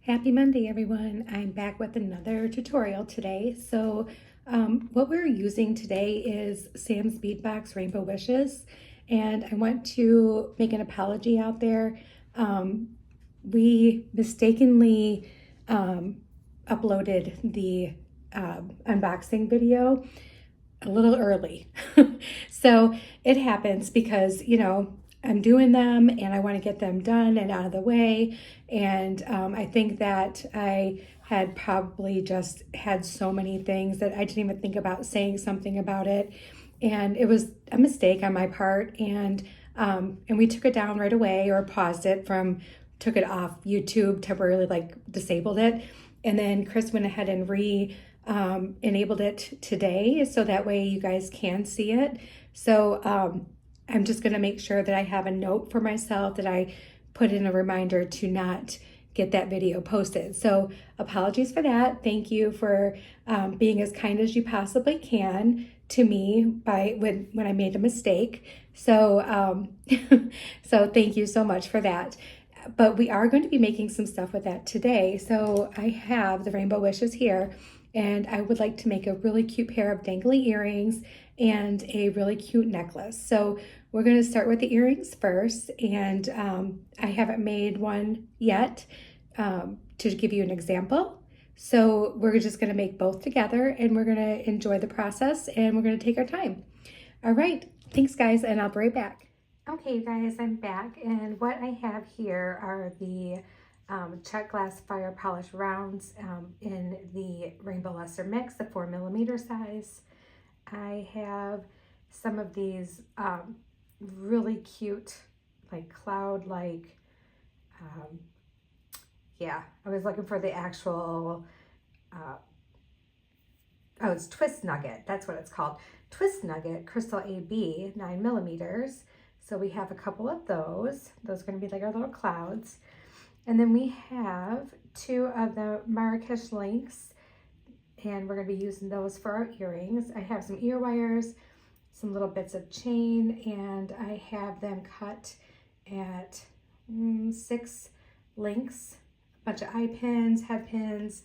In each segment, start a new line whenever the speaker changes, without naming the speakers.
Happy Monday, everyone. I'm back with another tutorial today. What we're using today is Sam's Beadbox Rainbow Wishes, and I want to make an apology out there. We mistakenly uploaded the unboxing video a little early. So it happens because, I'm doing them and I want to get them done and out of the way. And I think that I had probably just had so many things that I didn't even think about saying something about it. And it was a mistake on my part. And we took it down right away, or paused it took it off YouTube, temporarily like disabled it. And then Chris went ahead and enabled it today, so that way you guys can see it. I'm just going to make sure that I have a note for myself that I put in a reminder to not get that video posted. So apologies for that. Thank you for being as kind as you possibly can to me when I made a mistake. So thank you so much for that. But we are going to be making some stuff with that today. So I have the Rainbow Wishes here, and I would like to make a really cute pair of dangly earrings and a really cute necklace. So we're going to start with the earrings first, and I haven't made one yet to give you an example. So we're just going to make both together, and we're going to enjoy the process, and we're going to take our time. All right, thanks guys, and I'll be right back. Okay guys, I'm back, and what I have here are the check glass fire polish rounds in the Rainbow Luster Mix, the 4mm size. I have some of these really cute, like cloud-like, I was looking for the actual, it's Twist Nugget, that's what it's called. Twist Nugget Crystal AB 9mm. So we have a couple of those. Those are going to be like our little clouds. And then we have two of the Marrakesh links, and we're going to be using those for our earrings. I have some ear wires, some little bits of chain, and I have them cut at 6 links, a bunch of eye pins, head pins,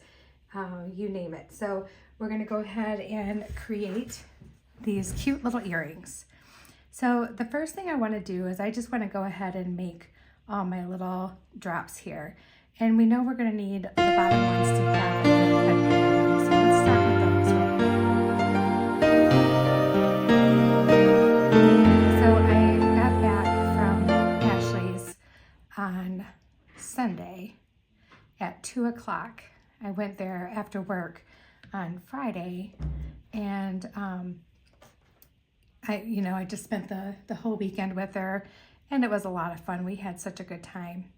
you name it. So we're going to go ahead and create these cute little earrings. So the first thing I want to do is I just want to go ahead and make all my little drops here. And we know we're going to need the bottom ones to have the head. So let's start with those So I got back from Ashley's on Sunday at 2 o'clock. I went there after work on Friday, and I just spent the whole weekend with her, and it was a lot of fun. We had such a good time.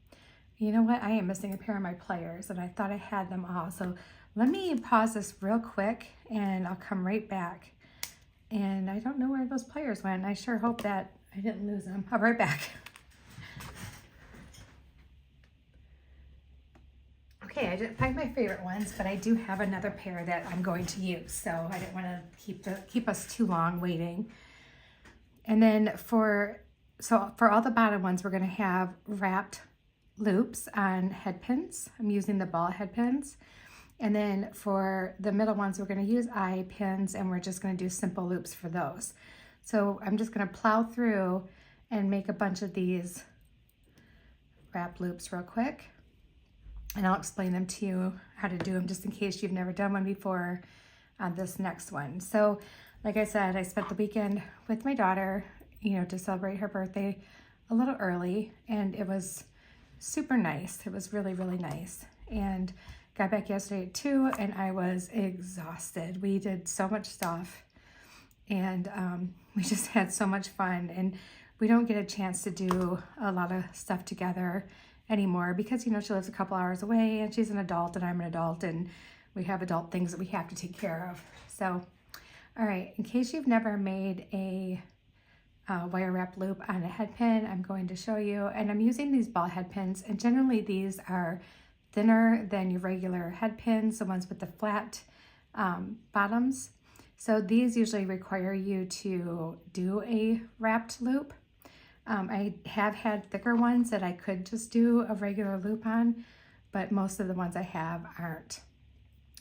You know what? I am missing a pair of my pliers, and I thought I had them all. So let me pause this real quick, and I'll come right back. And I don't know where those pliers went. I sure hope that I didn't lose them. I'll be right back. Okay, I didn't find my favorite ones, but I do have another pair that I'm going to use. So I didn't want to keep us too long waiting. And then for all the bottom ones, we're going to have wrapped loops on head pins. I'm using the ball head pins. And then for the middle ones, we're going to use eye pins, and we're just going to do simple loops for those. So I'm just going to plow through and make a bunch of these wrap loops real quick. And I'll explain them to you how to do them, just in case you've never done one before on this next one. So like I said, I spent the weekend with my daughter, to celebrate her birthday a little early, and it was super nice. It was really, really nice. And got back yesterday at 2, and I was exhausted. We did so much stuff, and we just had so much fun. And we don't get a chance to do a lot of stuff together anymore because, she lives a couple hours away, and she's an adult and I'm an adult, and we have adult things that we have to take care of. So, all right, in case you've never made a wire wrap loop on a head pin, I'm going to show you. And I'm using these ball head pins, and generally these are thinner than your regular head pins, the ones with the flat bottoms. So these usually require you to do a wrapped loop. I have had thicker ones that I could just do a regular loop on, but most of the ones I have aren't.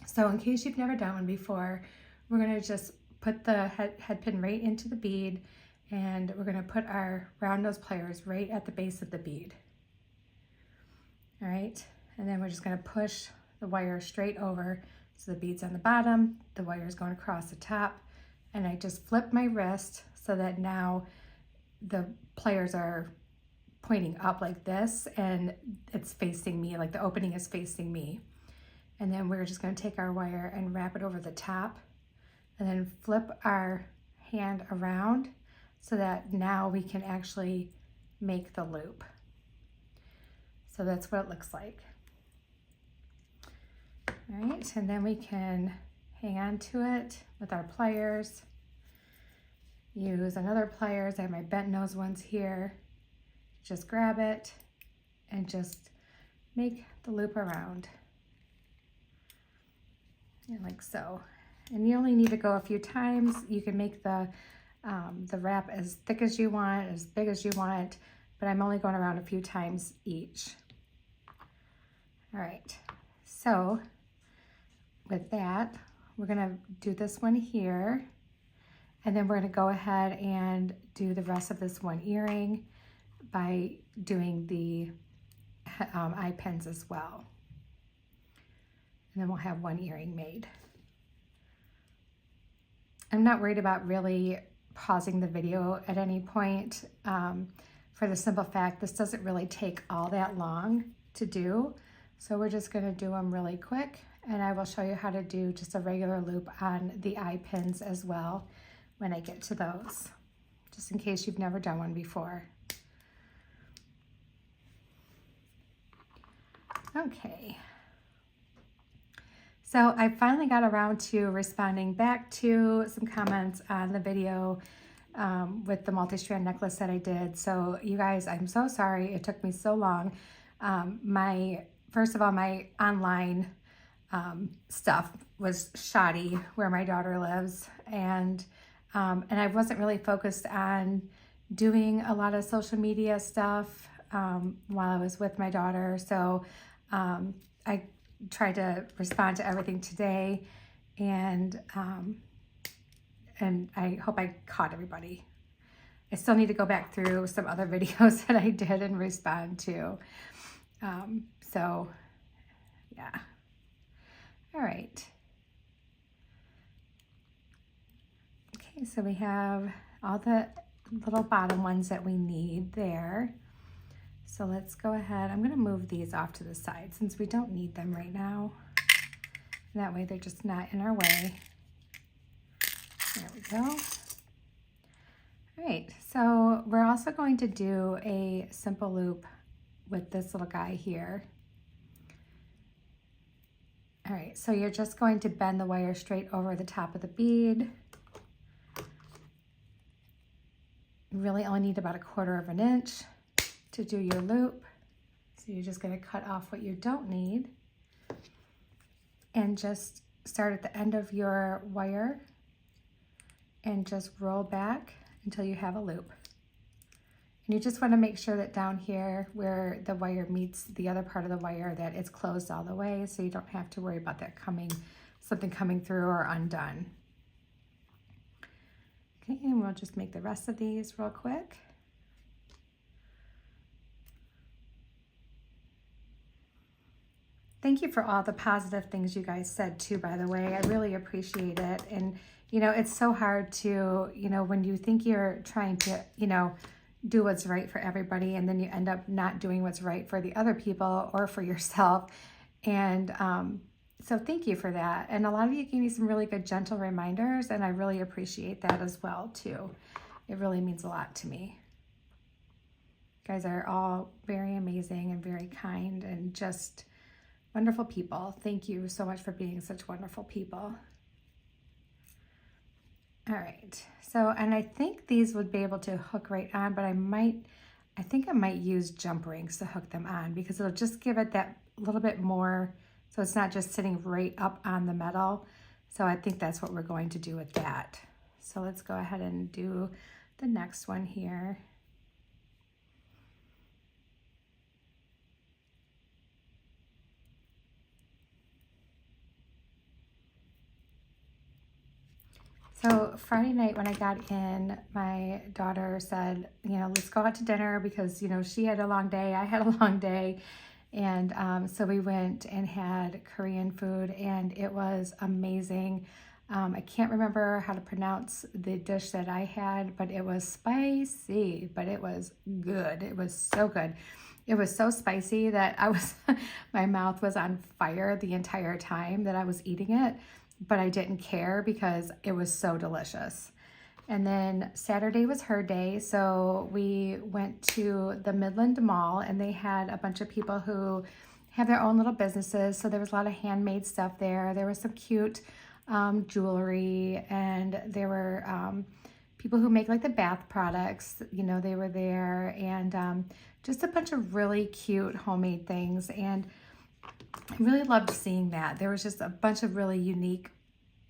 So in case you've never done one before, we're going to just put the head pin right into the bead, and we're going to put our round nose pliers right at the base of the bead. All right, and then we're just going to push the wire straight over, so the bead's on the bottom, the wire is going across the top, and I just flip my wrist so that now the pliers are pointing up like this, and it's facing me, like the opening is facing me. And then we're just going to take our wire and wrap it over the top, and then flip our hand around so that now we can actually make the loop. So that's what it looks like. All right, and then we can hang on to it with our pliers. Use another pliers. I have my bent nose ones here. Just grab it and just make the loop around. And like so. And you only need to go a few times. You can make the wrap as thick as you want, as big as you want, but I'm only going around a few times each. All right, so with that, we're gonna do this one here, and then we're gonna go ahead and do the rest of this one earring by doing the eye pins as well. And then we'll have one earring made. I'm not worried about really pausing the video at any point for the simple fact this doesn't really take all that long to do. So we're just gonna do them really quick, and I will show you how to do just a regular loop on the eye pins as well when I get to those, just in case you've never done one before. Okay. So I finally got around to responding back to some comments on the video with the multi-strand necklace that I did. So you guys, I'm so sorry it took me so long. First of all, my online stuff was shoddy where my daughter lives, and I wasn't really focused on doing a lot of social media stuff while I was with my daughter. So I tried to respond to everything today, and I hope I caught everybody. I still need to go back through some other videos that I did and respond to. So yeah. All right. Okay, so we have all the little bottom ones that we need there. So let's go ahead. I'm going to move these off to the side since we don't need them right now. That way they're just not in our way. There we go. All right, so we're also going to do a simple loop with this little guy here. All right, so you're just going to bend the wire straight over the top of the bead. You really only need about 1/4 inch to do your loop. So you're just going to cut off what you don't need and just start at the end of your wire and just roll back until you have a loop. And you just want to make sure that down here where the wire meets the other part of the wire that it's closed all the way, so you don't have to worry about that something coming through or undone. Okay, and we'll just make the rest of these real quick. Thank you for all the positive things you guys said too, by the way. I really appreciate it. And, you know, it's so hard to, you know, when you think you're trying to, you know, do what's right for everybody, and then you end up not doing what's right for the other people or for yourself. And so thank you for that. And a lot of you gave me some really good gentle reminders, and I really appreciate that as well too. It really means a lot to me. You guys are all very amazing and very kind and just wonderful people. Thank you so much for being such wonderful people. All right, so, and I think these would be able to hook right on, but I think I might use jump rings to hook them on because it'll just give it that little bit more, so it's not just sitting right up on the metal. So I think that's what we're going to do with that. So let's go ahead and do the next one here. So Friday night when I got in, my daughter said, you know, let's go out to dinner because, you know, she had a long day, I had a long day. And so we went and had Korean food, and it was amazing. I can't remember how to pronounce the dish that I had, but it was spicy, but it was good. It was so good. It was so spicy that my mouth was on fire the entire time that I was eating it, but I didn't care because it was so delicious. And then Saturday was her day, so we went to the Midland Mall, and they had a bunch of people who have their own little businesses. So there was a lot of handmade stuff there. There was some cute jewelry, and there were people who make like the bath products, you know, they were there, and just a bunch of really cute homemade things. And I really loved seeing that. There was just a bunch of really unique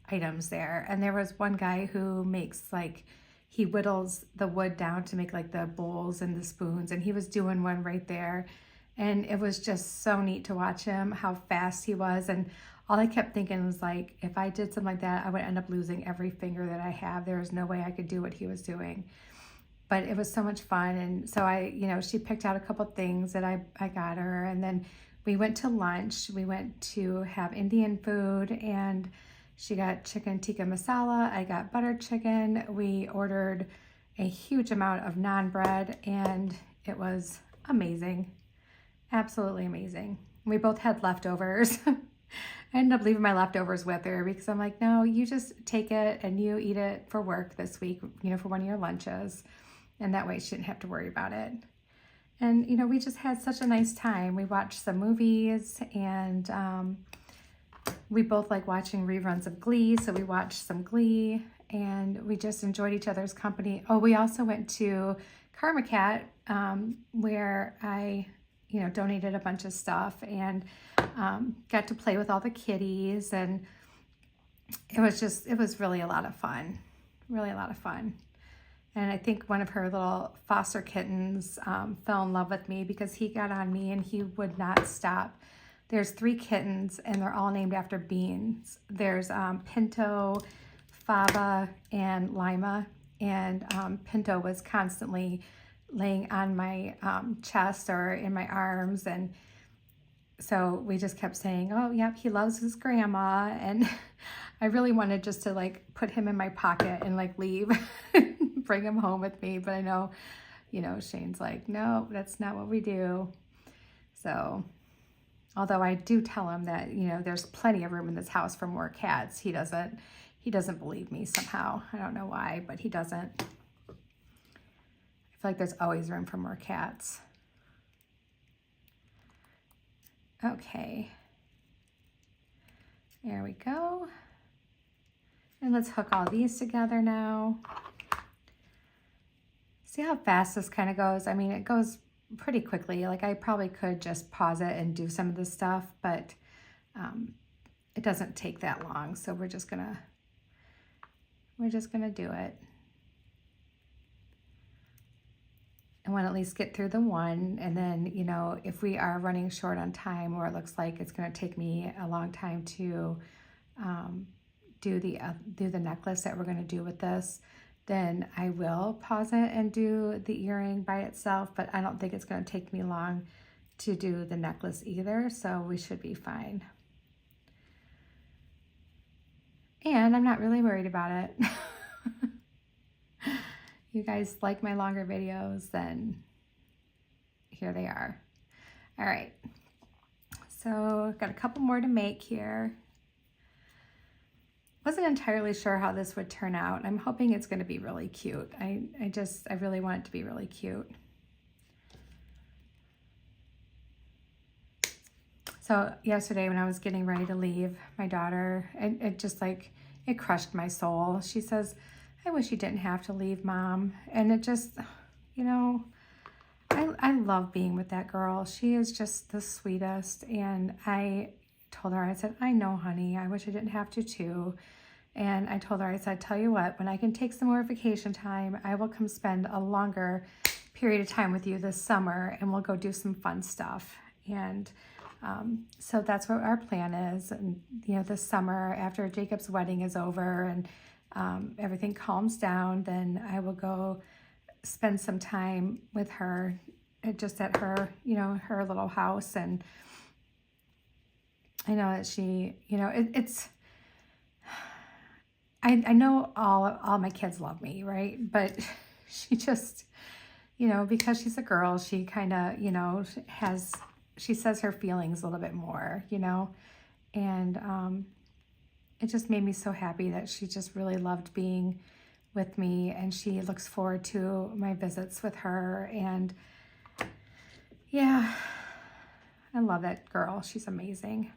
items there. And there was one guy who makes like, he whittles the wood down to make like the bowls and the spoons, and he was doing one right there. And it was just so neat to watch him, how fast he was. And all I kept thinking was like, if I did something like that, I would end up losing every finger that I have. There was no way I could do what he was doing. But it was so much fun. And so you know, she picked out a couple things that I got her. And then we went to lunch. We went to have Indian food, and she got chicken tikka masala. I got butter chicken. We ordered a huge amount of naan bread, and it was amazing. Absolutely amazing. We both had leftovers. I ended up leaving my leftovers with her because I'm like, no, you just take it and you eat it for work this week, you know, for one of your lunches. And that way she didn't have to worry about it. And, you know, we just had such a nice time. We watched some movies, and we both like watching reruns of Glee. So we watched some Glee, and we just enjoyed each other's company. Oh, we also went to Karma Cat, where I, you know, donated a bunch of stuff, and got to play with all the kitties, and it was really a lot of fun, really a lot of fun. And I think one of her little foster kittens fell in love with me because he got on me and he would not stop. There's 3 kittens, and they're all named after beans. There's Pinto, Faba, and Lima, and Pinto was constantly laying on my chest or in my arms, and so we just kept saying, oh yep, he loves his grandma. And I really wanted just to like put him in my pocket and like leave, bring him home with me, but I know, you know, Shane's like, no, that's not what we do. So although I do tell him that, you know, there's plenty of room in this house for more cats, he doesn't believe me somehow. I don't know why, but he doesn't. I feel like there's always room for more cats. Okay, there we go. And let's hook all these together now. See how fast this kind of goes? I mean, it goes pretty quickly. Like I probably could just pause it and do some of this stuff, but it doesn't take that long. So we're just gonna do it. I want to at least get through the one, and then, you know, if we are running short on time, or it looks like it's going to take me a long time to do the necklace that we're going to do with this, then I will pause it and do the earring by itself, but I don't think it's going to take me long to do the necklace either, so we should be fine. And I'm not really worried about it. You guys like my longer videos, then here they are. All right, so I've got a couple more to make here. Wasn't entirely sure how this would turn out. I'm hoping it's going to be really cute. I really want it to be really cute. So yesterday when I was getting ready to leave my daughter, it just like, it crushed my soul. She says, I wish you didn't have to leave, Mom. And it just, you know, I love being with that girl. She is just the sweetest. And I told her, I said, I know, honey, I wish I didn't have to too. And I told her, I said, tell you what, when I can take some more vacation time, I will come spend a longer period of time with you this summer, and we'll go do some fun stuff. And so that's what our plan is. And, you know, this summer after Jacob's wedding is over and everything calms down, then I will go spend some time with her, just at her, her little house. And I know that she, I know all my kids love me, right? But she just, because she's a girl, she kind of, she says her feelings a little bit more, and it just made me so happy that she just really loved being with me, and she looks forward to my visits with her. And yeah, I love that girl. She's amazing.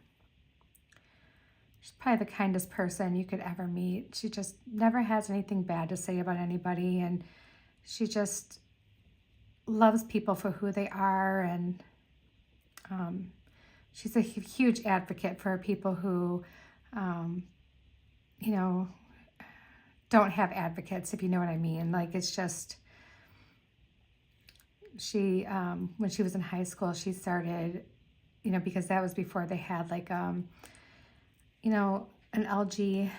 She's probably the kindest person you could ever meet. She just never has anything bad to say about anybody, and she just loves people for who they are. And she's a huge advocate for people who, don't have advocates, if you know what I mean. Like, it's just, she, when she was in high school, she started, because that was before they had like, an LGBTQ,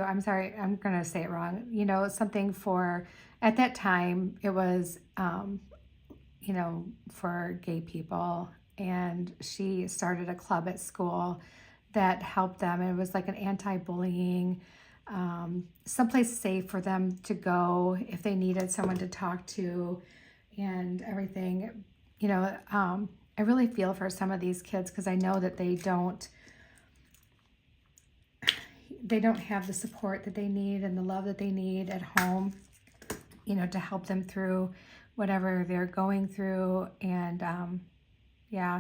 I'm sorry, I'm going to say it wrong, something for, at that time, it was, for gay people. And she started a club at school that helped them. It was like an anti-bullying, someplace safe for them to go if they needed someone to talk to and everything. I really feel for some of these kids, because I know that they don't have the support that they need and the love that they need at home, to help them through whatever they're going through. And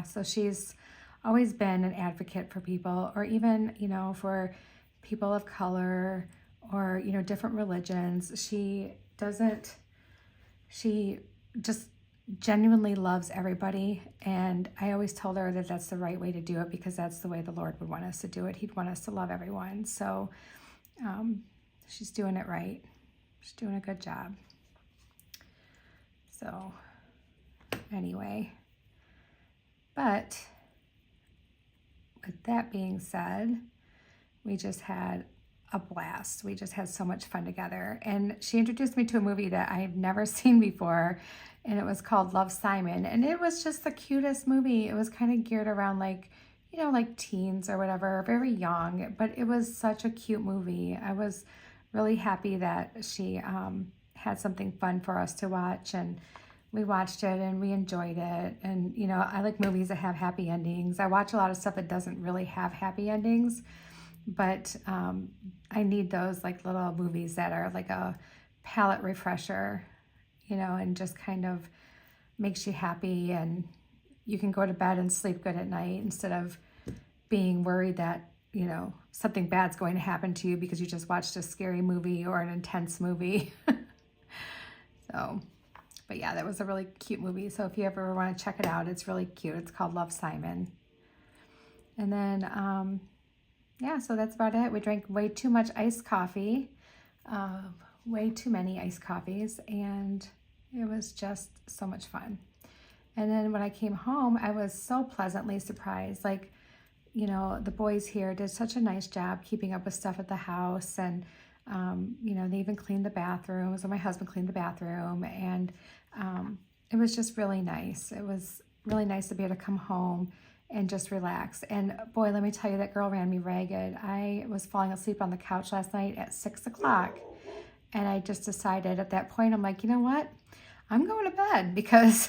so she's always been an advocate for people, or even, for people of color, or, different religions. She just genuinely loves everybody. And I always told her that that's the right way to do it, because that's the way the Lord would want us to do it. He'd want us to love everyone. So she's doing it right. She's doing a good job. So anyway, but with that being said, we just had a blast. We just had so much fun together. And she introduced me to a movie that I've never seen before, and it was called Love, Simon. And it was just the cutest movie. It was kind of geared around like teens or whatever, very young, but it was such a cute movie. I was really happy that she had something fun for us to watch, and we watched it and we enjoyed it. And, I like movies that have happy endings. I watch a lot of stuff that doesn't really have happy endings, but I need those like little movies that are like a palate refresher, and just kind of makes you happy, and you can go to bed and sleep good at night instead of being worried that, something bad's going to happen to you because you just watched a scary movie or an intense movie. So, but yeah, that was a really cute movie. So if you ever want to check it out, it's really cute. It's called Love, Simon. And then, so that's about it. We drank way too much iced coffee, way too many iced coffees, and it was just so much fun. And then when I came home, I was so pleasantly surprised. Like, the boys here did such a nice job keeping up with stuff at the house, and they even cleaned the bathrooms, or my husband cleaned the bathroom, and it was just really nice. It was really nice to be able to come home and just relax. And boy, let me tell you, that girl ran me ragged. I was falling asleep on the couch last night at 6 o'clock, and I just decided at that point, I'm like, you know what? I'm going to bed, because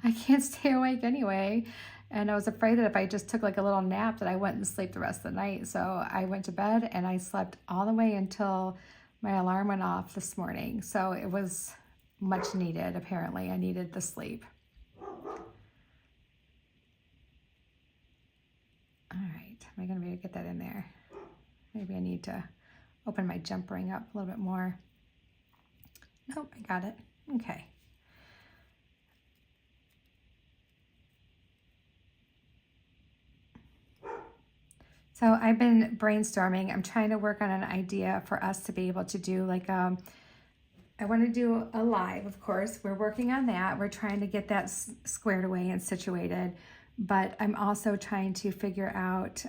I can't stay awake anyway. And I was afraid that if I just took like a little nap, that I wouldn't sleep the rest of the night. So I went to bed and I slept all the way until my alarm went off this morning. So it was much needed. Apparently I needed the sleep. All right, am I going to be able to get that in there? Maybe I need to open my jump ring up a little bit more. Nope, I got it. Okay. So I've been brainstorming. I'm trying to work on an idea for us to be able to do like, I want to do a live, of course. We're working on that. We're trying to get that squared away and situated. But I'm also trying to figure out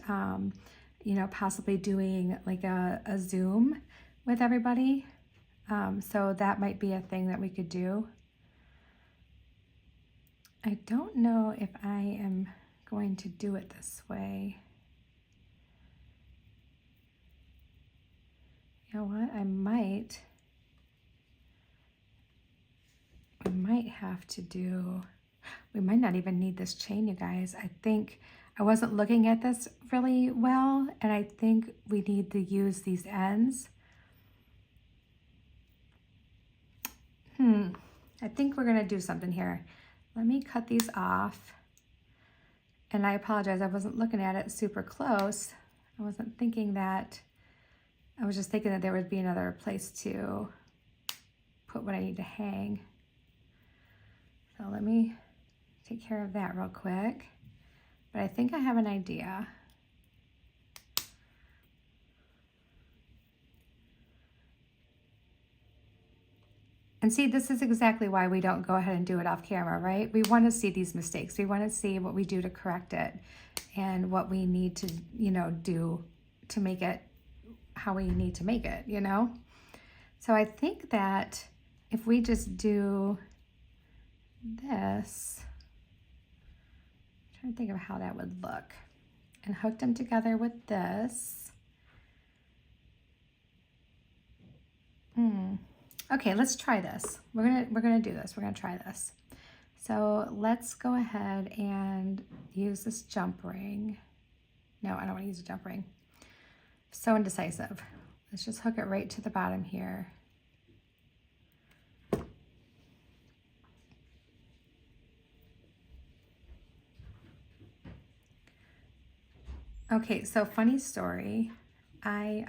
you know, possibly doing like a Zoom with everybody. So that might be a thing that we could do. I don't know if I am going to do it this way. You know what? we might have to do, we might not even need this chain, you guys. I think I wasn't looking at this really well, and I think we need to use these ends. I think we're gonna do something here. Let me cut these off. And I apologize, I wasn't looking at it super close. I wasn't thinking that, I was just thinking that there would be another place to put what I need to hang. So let me take care of that real quick. But I think I have an idea. And see, this is exactly why we don't go ahead and do it off camera, right? We want to see these mistakes. We want to see what we do to correct it and what we need to, you know, do to make it how we need to make it, you know? So I think that if we just do this, I'm trying to think of how that would look, and hook them together with this. Okay, let's try this. We're gonna do this. We're gonna try this. So let's go ahead and use this jump ring. No, I don't want to use a jump ring. So indecisive. Let's just hook it right to the bottom here. Okay, so funny story. I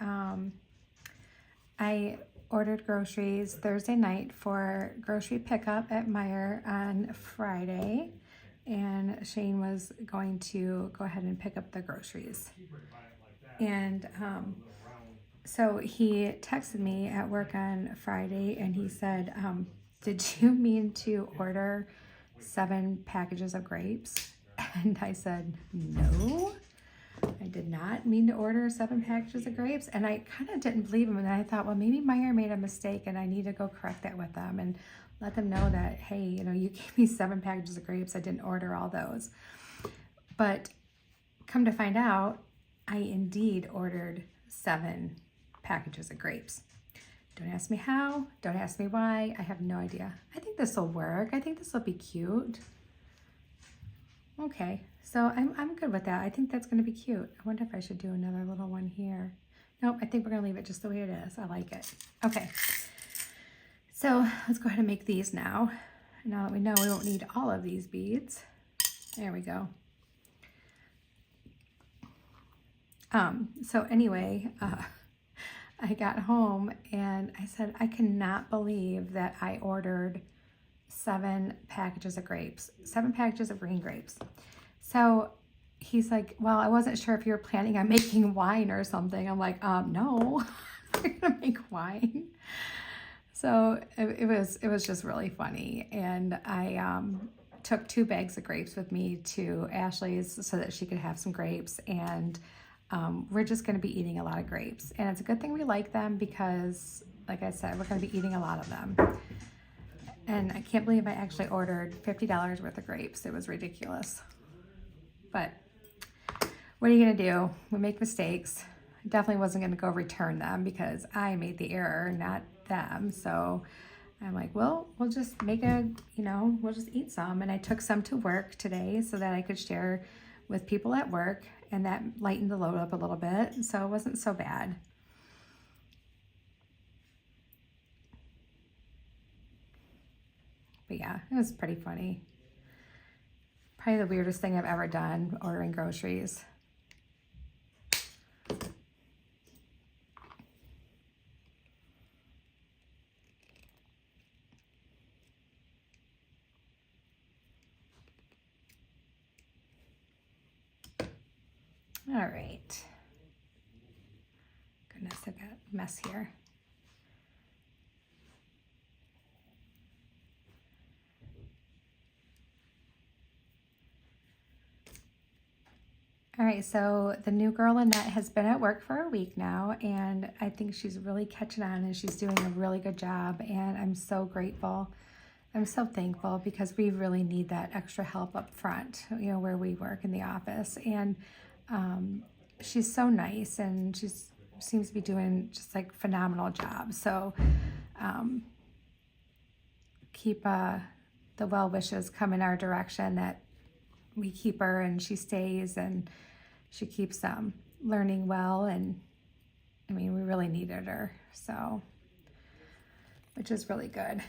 ordered groceries Thursday night for grocery pickup at Meijer on Friday, and Shane was going to go ahead and pick up the groceries. And so he texted me at work on Friday, and he said, did you mean to order 7 packages of grapes? And I said, no, I did not mean to order 7 packages of grapes. And I kind of didn't believe him. And I thought, well, maybe Meijer made a mistake and I need to go correct that with them and let them know that, hey, you know, you gave me 7 packages of grapes. I didn't order all those. But come to find out, I indeed ordered 7 packages of grapes. Don't ask me how, don't ask me why. I have no idea. I think this will work. I think this will be cute. Okay, so I'm good with that. I think that's gonna be cute. I wonder if I should do another little one here. Nope, I think we're gonna leave it just the way it is. I like it. Okay, so let's go ahead and make these now. Now that we know we won't need all of these beads. There we go. So anyway, I got home and I said, I cannot believe that I ordered 7 packages of grapes, 7 packages of green grapes. So he's like, well, I wasn't sure if you were planning on making wine or something. I'm like, no, I'm gonna make wine. So it was just really funny. And I took 2 bags of grapes with me to Ashley's so that she could have some grapes. And we're just gonna be eating a lot of grapes. And it's a good thing we like them because, like I said, we're gonna be eating a lot of them. And I can't believe I actually ordered $50 worth of grapes. It was ridiculous. But what are you gonna do? We make mistakes. I definitely wasn't gonna go return them because I made the error, not them. So I'm like, well, we'll just make we'll just eat some. And I took some to work today so that I could share with people at work, and that lightened the load up a little bit. So it wasn't so bad. But yeah, it was pretty funny. Probably the weirdest thing I've ever done, ordering groceries. All right. Goodness, I've got a mess here. All right, so the new girl Lynette has been at work for a week now, and I think she's really catching on and she's doing a really good job, and I'm so grateful. I'm so thankful because we really need that extra help up front, you know, where we work in the office. And she's so nice, and she seems to be doing just like phenomenal job. So keep the well wishes coming our direction, that we keep her and she stays and she keeps learning well. And I mean, we really needed her, so, which is really good.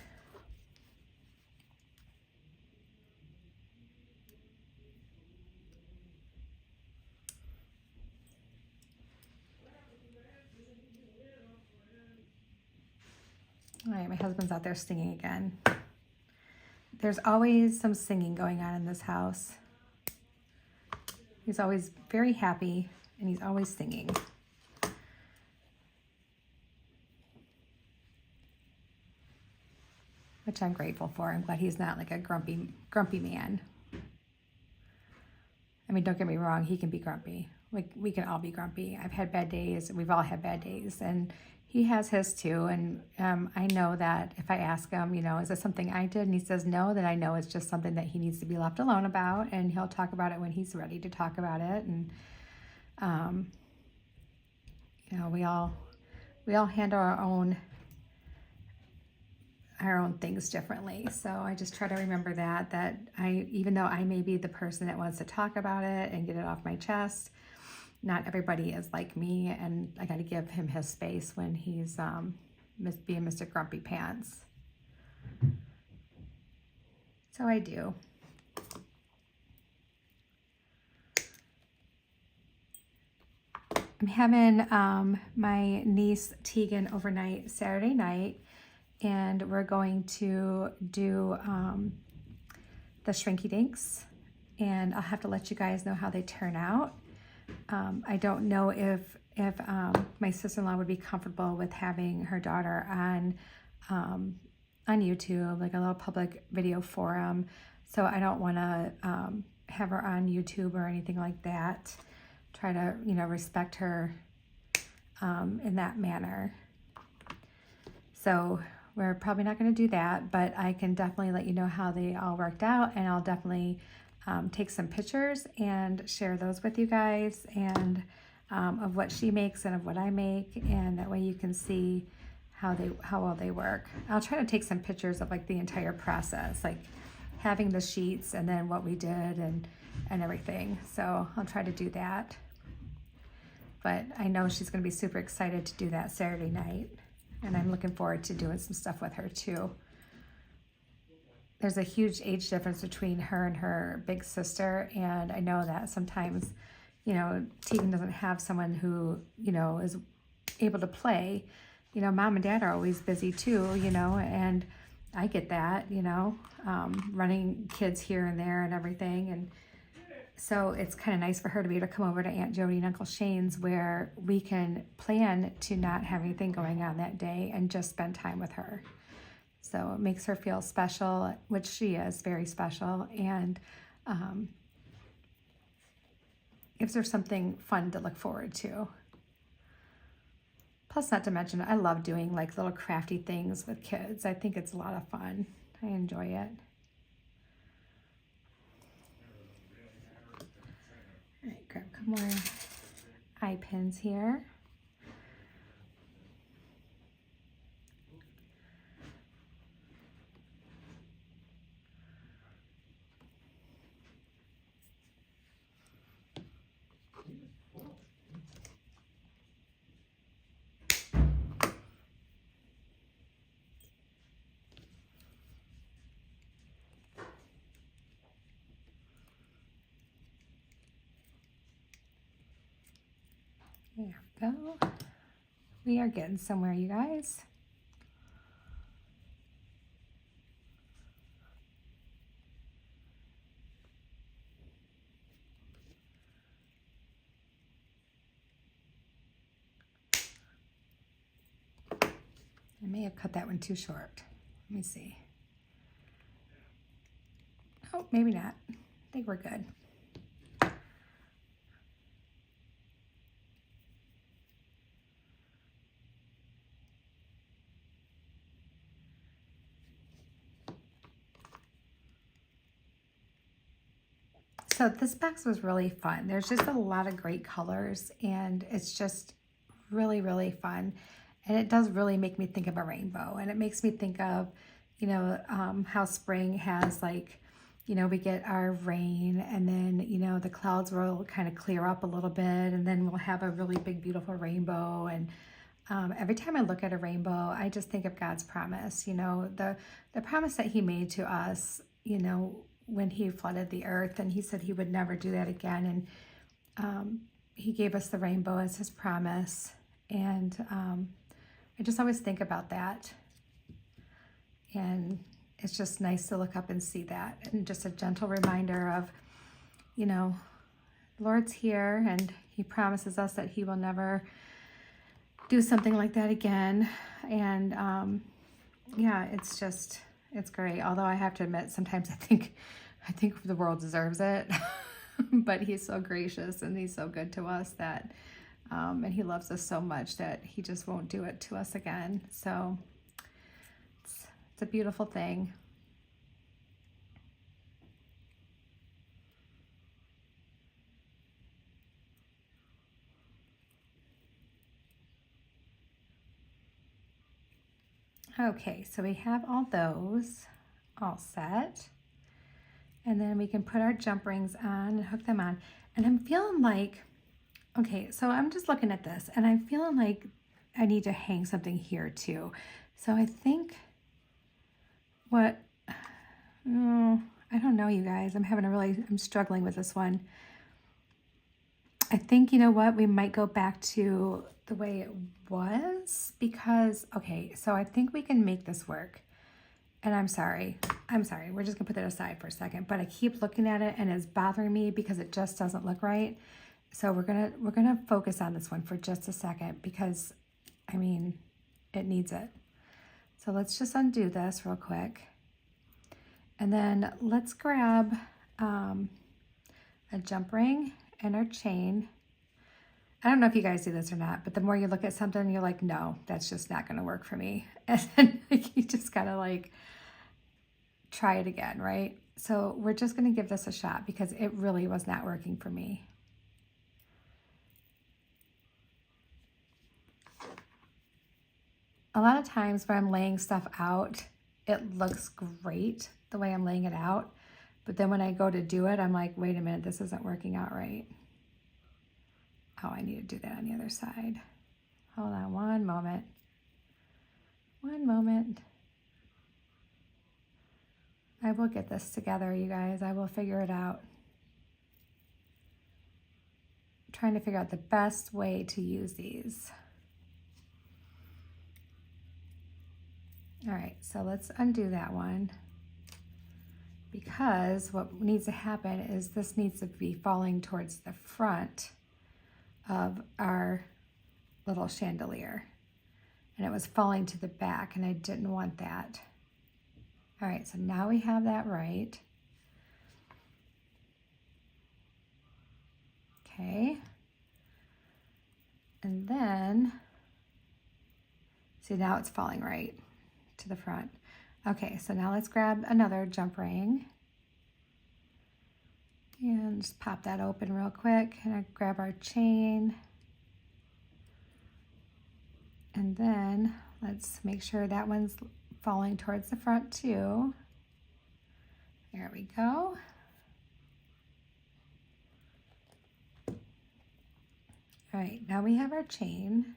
All right, my husband's out there singing again. There's always some singing going on in this house. He's always very happy and he's always singing. Which I'm grateful for. I'm glad he's not like a grumpy man. I mean, don't get me wrong, he can be grumpy. Like, we can all be grumpy. I've had bad days. We've all had bad days. And he has his too. And I know that if I ask him, you know, is this something I did? And he says no, then I know it's just something that he needs to be left alone about. And he'll talk about it when he's ready to talk about it. And, you know, we all handle our own things differently. So I just try to remember that even though I may be the person that wants to talk about it and get it off my chest, not everybody is like me, and I got to give him his space when he's being Mr. Grumpy Pants. So I do. I'm having my niece Tegan overnight Saturday night, and we're going to do the Shrinky Dinks, and I'll have to let you guys know how they turn out. I don't know if my sister-in-law would be comfortable with having her daughter on YouTube, like a little public video forum. So I don't want to have her on YouTube or anything like that. Try to, you know, respect her in that manner. So we're probably not going to do that, but I can definitely let you know how they all worked out, and I'll definitely take some pictures and share those with you guys, and of what she makes and of what I make, and that way you can see how well they work. I'll try to take some pictures of like the entire process, like having the sheets and then what we did and everything. So I'll try to do that. But I know she's going to be super excited to do that Saturday night, and I'm looking forward to doing some stuff with her too. There's a huge age difference between her and her big sister, and I know that sometimes, you know, Tegan doesn't have someone who, you know, is able to play. You know, mom and dad are always busy too, you know, and I get that, you know, running kids here and there and everything. And so it's kind of nice for her to be able to come over to Aunt Jody and Uncle Shane's, where we can plan to not have anything going on that day and just spend time with her. So it makes her feel special, which she is very special, and gives her something fun to look forward to. Plus, not to mention, I love doing like little crafty things with kids. I think it's a lot of fun. I enjoy it. All right, grab a couple more eye pins here. There we go. We are getting somewhere, you guys. I may have cut that one too short. Let me see. Oh, maybe not. I think we're good. So this box was really fun. There's just a lot of great colors, and it's just really, really fun. And it does really make me think of a rainbow. And it makes me think of, you know, how spring has, like, you know, we get our rain, and then, you know, the clouds will kind of clear up a little bit, and then we'll have a really big, beautiful rainbow. And every time I look at a rainbow, I just think of God's promise, you know, the promise that he made to us, you know, when he flooded the earth, and he said he would never do that again. And he gave us the rainbow as his promise. And I just always think about that. And it's just nice to look up and see that. And just a gentle reminder of, you know, the Lord's here, and he promises us that he will never do something like that again. And yeah, it's great. Although I have to admit, sometimes I think the world deserves it. But he's so gracious, and he's so good to us that, and he loves us so much that he just won't do it to us again. So it's a beautiful thing. Okay, so we have all those all set. And then we can put our jump rings on and hook them on. And I'm feeling like, okay, so I'm just looking at this, and I'm feeling like I need to hang something here too. So I think I don't know, you guys. I'm struggling with this one. I think, you know what, we might go back to the way it was, because, okay, so I think we can make this work. And I'm sorry, we're just gonna put that aside for a second, but I keep looking at it and it's bothering me because it just doesn't look right. So we're gonna focus on this one for just a second, because I mean, it needs it. So let's just undo this real quick. And then let's grab a jump ring and our chain. I don't know if you guys do this or not, but the more you look at something, you're like, no, that's just not gonna work for me. And then you just gotta like try it again, right? So we're just gonna give this a shot, because it really was not working for me. A lot of times when I'm laying stuff out, it looks great the way I'm laying it out. But then when I go to do it, I'm like, wait a minute, this isn't working out right. Oh, I need to do that on the other side. Hold on one moment. One moment. I will get this together, you guys. I will figure it out. I'm trying to figure out the best way to use these. All right, so let's undo that one, because what needs to happen is this needs to be falling towards the front of our little chandelier, and it was falling to the back, and I didn't want that. All right, so now we have that right. Okay, and then see, now it's falling right to the front. Okay, so now let's grab another jump ring and just pop that open real quick, and I grab our chain, and then let's make sure that one's falling towards the front too. There we go. All right, now we have our chain.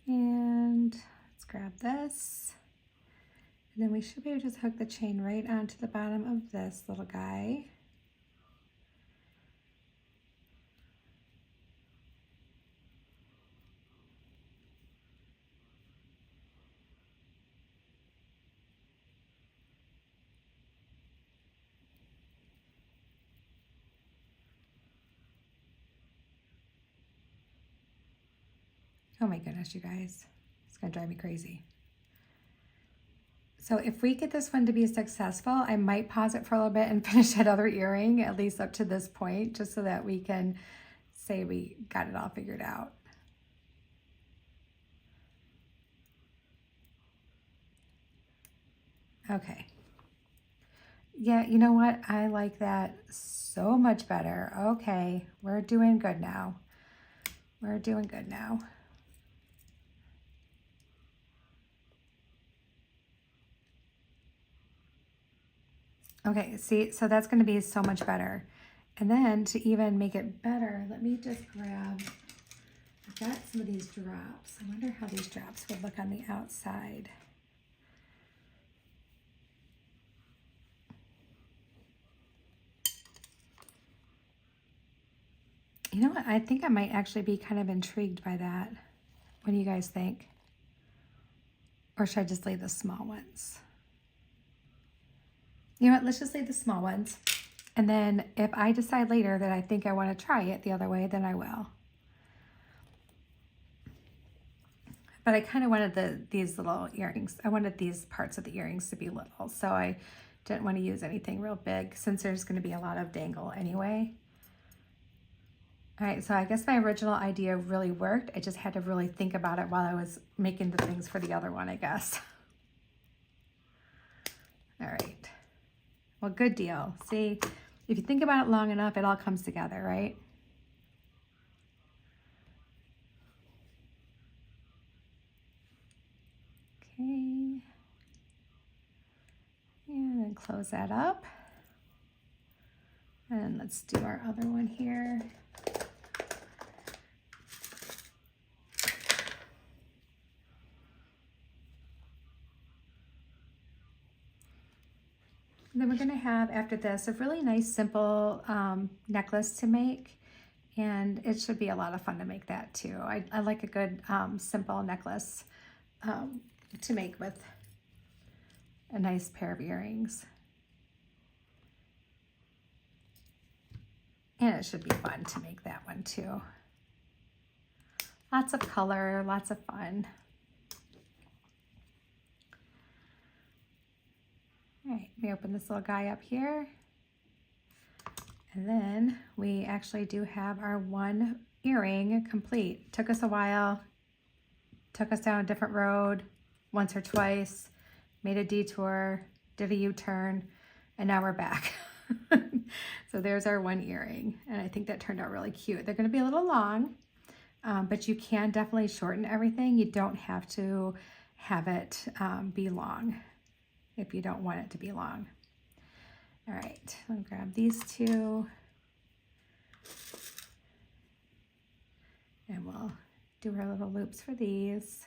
And let's grab this. And then we should be able to just hook the chain right onto the bottom of this little guy. Oh my goodness, you guys, it's gonna drive me crazy. So if we get this one to be successful, I might pause it for a little bit and finish that other earring, at least up to this point, just so that we can say we got it all figured out. Okay. Yeah, you know what? I like that so much better. Okay, we're doing good now. We're doing good now. Okay, see, so that's going to be so much better. And then to even make it better, let me just grab, I've got some of these drops. I wonder how these drops would look on the outside. You know what? I think I might actually be kind of intrigued by that. What do you guys think? Or should I just leave the small ones? You know what? Let's just leave the small ones. And then if I decide later that I think I want to try it the other way, then I will. But I kind of wanted these little earrings. I wanted these parts of the earrings to be little. So I didn't want to use anything real big since there's going to be a lot of dangle anyway. All right, so I guess my original idea really worked. I just had to really think about it while I was making the things for the other one, I guess. All right. Well, good deal. See, if you think about it long enough, it all comes together, right? Okay. And then close that up. And let's do our other one here. And then we're going to have, after this, a really nice, simple necklace to make. And it should be a lot of fun to make that, too. I like a good, simple necklace to make with a nice pair of earrings. And it should be fun to make that one, too. Lots of color, lots of fun. All right, we open this little guy up here. And then we actually do have our one earring complete. Took us a while, took us down a different road once or twice, made a detour, did a U-turn, and now we're back. So there's our one earring, and I think that turned out really cute. They're going to be a little long, but you can definitely shorten everything. You don't have to have it be long if you don't want it to be long. All right, I'll grab these two, and we'll do our little loops for these.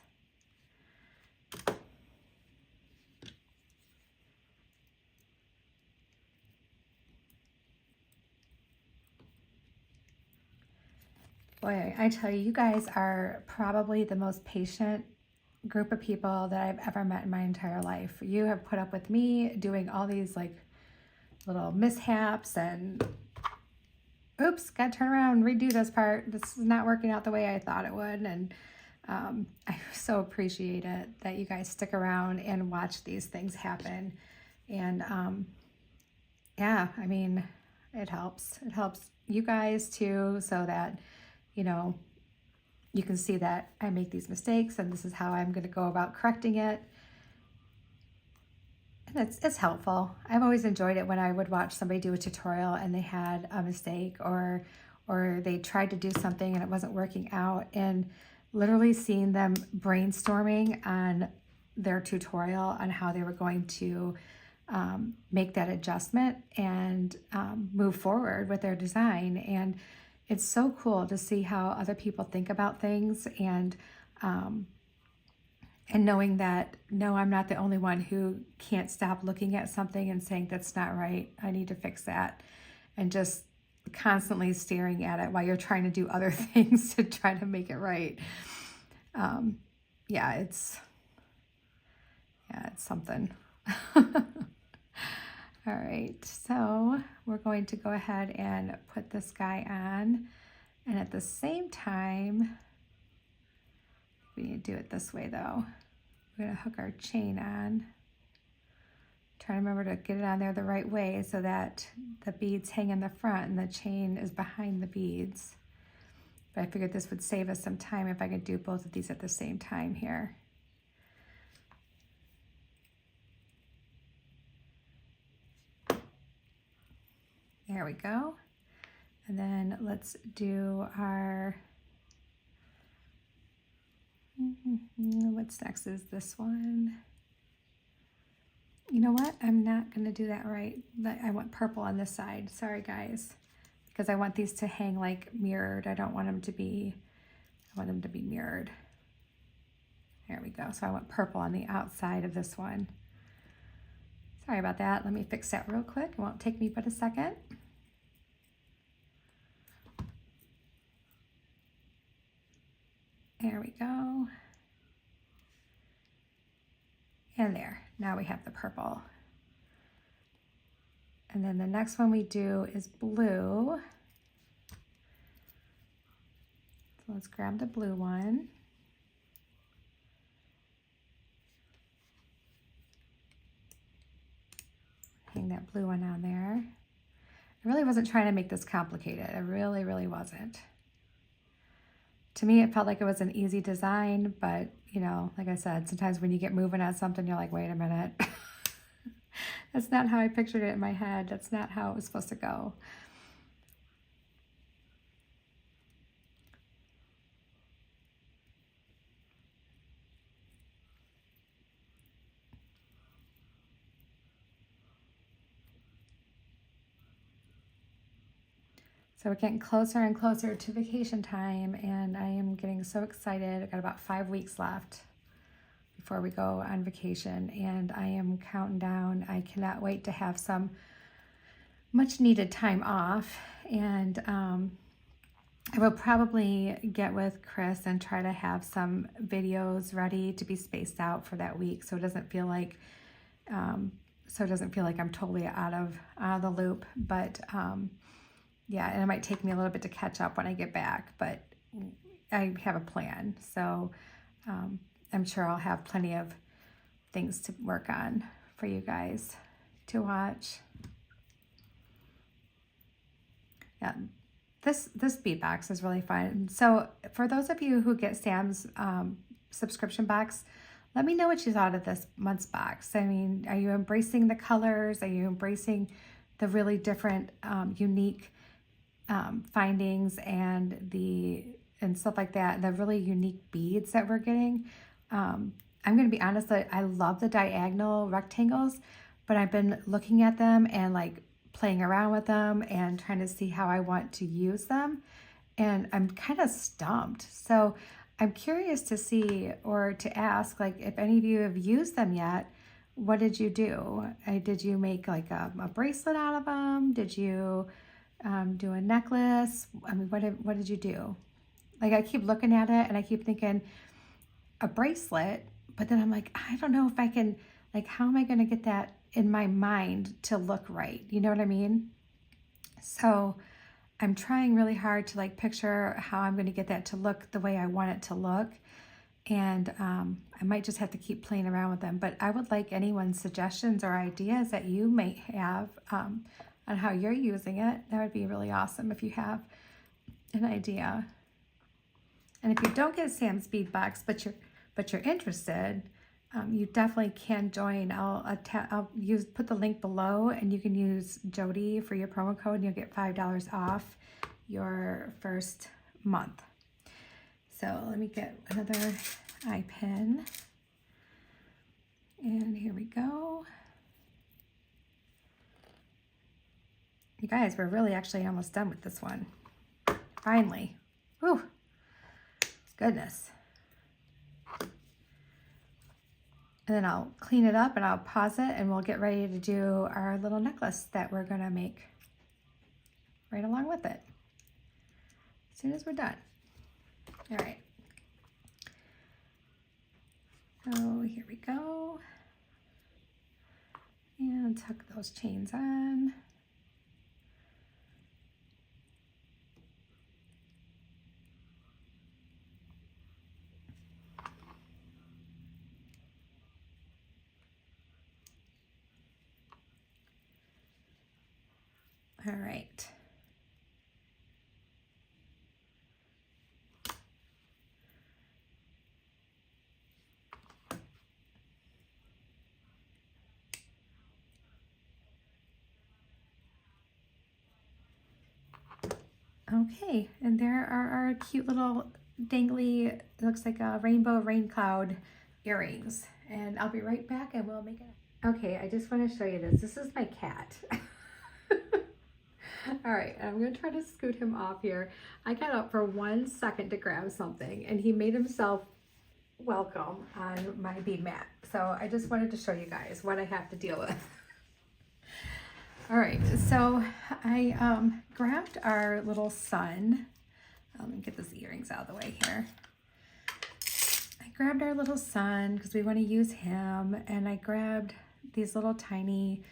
Boy, I tell you, you guys are probably the most patient group of people that I've ever met in my entire life. You have put up with me doing all these like little mishaps and oops, gotta turn around and redo this part. This is not working out the way I thought it would. And I so appreciate it that you guys stick around and watch these things happen. And yeah, I mean, it helps. It helps you guys too, so that, you know, you can see that I make these mistakes and this is how I'm going to go about correcting it. And it's helpful. I've always enjoyed it when I would watch somebody do a tutorial and they had a mistake or they tried to do something and it wasn't working out, and literally seeing them brainstorming on their tutorial on how they were going to make that adjustment and move forward with their design. And it's so cool to see how other people think about things, and knowing that, no, I'm not the only one who can't stop looking at something and saying, that's not right, I need to fix that. And just constantly staring at it while you're trying to do other things to try to make it right. Yeah, it's something. All right, so we're going to go ahead and put this guy on. And at the same time, we need to do it this way though. We're gonna hook our chain on. Try to remember to get it on there the right way so that the beads hang in the front and the chain is behind the beads. But I figured this would save us some time if I could do both of these at the same time here. There we go. And then let's do our, what's next is this one. You know what? I'm not going to do that right. I want purple on this side. Sorry, guys. Because I want these to hang like mirrored. I don't want them to be, I want them to be mirrored. There we go. So I want purple on the outside of this one. Sorry about that. Let me fix that real quick. It won't take me but a second. There we go. And there, now we have the purple. And then the next one we do is blue. So let's grab the blue one. Hang that blue one on there. I really wasn't trying to make this complicated. I really, really wasn't. To me, it felt like it was an easy design, but you know, like I said, sometimes when you get moving on something, you're like, wait a minute. That's not how I pictured it in my head. That's not how it was supposed to go. So we're getting closer and closer to vacation time, and I am getting so excited. I've got about 5 weeks left before we go on vacation, and I am counting down. I cannot wait to have some much needed time off, and I will probably get with Chris and try to have some videos ready to be spaced out for that week, so it doesn't feel like I'm totally out of the loop. But yeah, and it might take me a little bit to catch up when I get back, but I have a plan. So I'm sure I'll have plenty of things to work on for you guys to watch. Yeah, this bead box is really fun. So for those of you who get Sam's subscription box, let me know what you thought of this month's box. I mean, are you embracing the colors? Are you embracing the really different, unique findings and stuff like that, the really unique beads that we're getting? I'm going to be honest, I love the diagonal rectangles, but I've been looking at them and like playing around with them and trying to see how I want to use them, and I'm kind of stumped. So I'm curious to see, or to ask, like, if any of you have used them yet, what did you do? Did you make like a bracelet out of them? Did you do a necklace? I mean, what did you do? Like, I keep looking at it and I keep thinking a bracelet, but then I'm like, I don't know if I can, like, how am I going to get that in my mind to look right? You know what I mean? So I'm trying really hard to like picture how I'm going to get that to look the way I want it to look. And I might just have to keep playing around with them, but I would like anyone's suggestions or ideas that you may have on how you're using it. That would be really awesome if you have an idea. And if you don't get Sam's bead box, but you're interested, you definitely can join. I'll put the link below, and you can use Jody for your promo code, and you'll get $5 off your first month. So let me get another eye pen, and here we go. You guys, we're really actually almost done with this one. Finally. Whew. Goodness. And then I'll clean it up and I'll pause it, and we'll get ready to do our little necklace that we're gonna make right along with it as soon as we're done. All right. So here we go. And tuck those chains on. All right. Okay, and there are our cute little dangly, it looks like a rainbow rain cloud earrings. And I'll be right back and we'll make it. Okay, I just want to show you this. This is my cat. All right, I'm gonna try to scoot him off here. I got up for 1 second to grab something and he made himself welcome on my bead mat. So I just wanted to show you guys what I have to deal with. All right, so I grabbed our little sun. Let me get these earrings out of the way here. I grabbed our little sun because we want to use him, and I grabbed these little tiny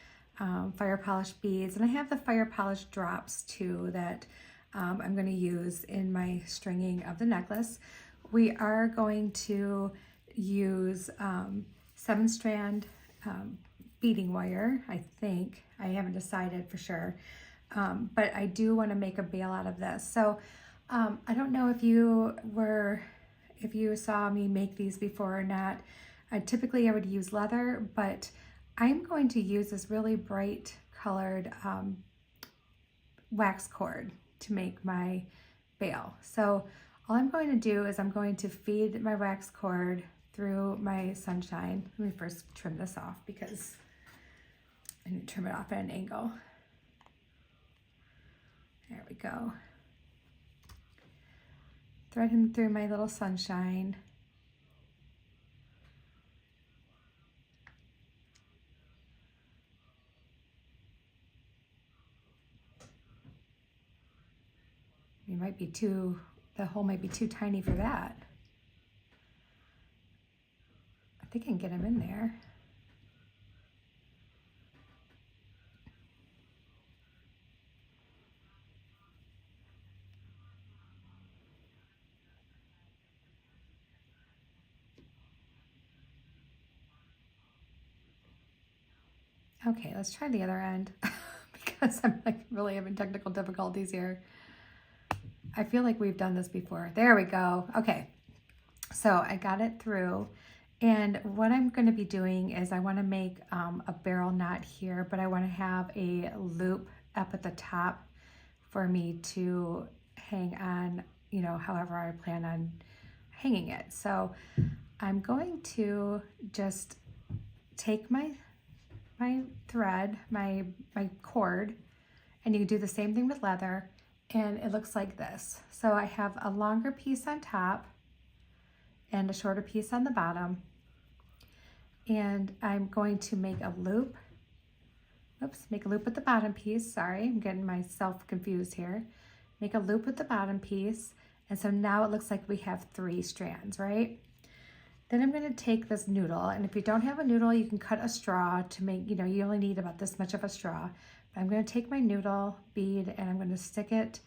fire polish beads, and I have the fire polish drops too that I'm going to use in my stringing of the necklace. We are going to use 7-strand beading wire, I think. I haven't decided for sure, but I do want to make a bail out of this. So I don't know if you saw me make these before or not. Typically I would use leather, but I'm going to use this really bright colored wax cord to make my bail. So all I'm going to do is I'm going to feed my wax cord through my sunshine. Let me first trim this off because I need to trim it off at an angle. There we go. Thread him through my little sunshine. The hole might be too tiny for that. I think I can get him in there. Okay, let's try the other end because I'm like really having technical difficulties here. I feel like we've done this before. There we go. Okay, so I got it through, and what I'm going to be doing is I want to make a barrel knot here, but I want to have a loop up at the top for me to hang on, you know, however I plan on hanging it. So I'm going to just take my thread, my cord, and you can do the same thing with leather, and it looks like this. So I have a longer piece on top and a shorter piece on the bottom, and I'm going to make a loop. Oops, make a loop with the bottom piece. Sorry, I'm getting myself confused here. Make a loop with the bottom piece, and so now it looks like we have 3 strands, right? Then I'm going to take this noodle, and if you don't have a noodle, you can cut a straw to make, you know, you only need about this much of a straw. But I'm going to take my noodle bead and I'm going to stick it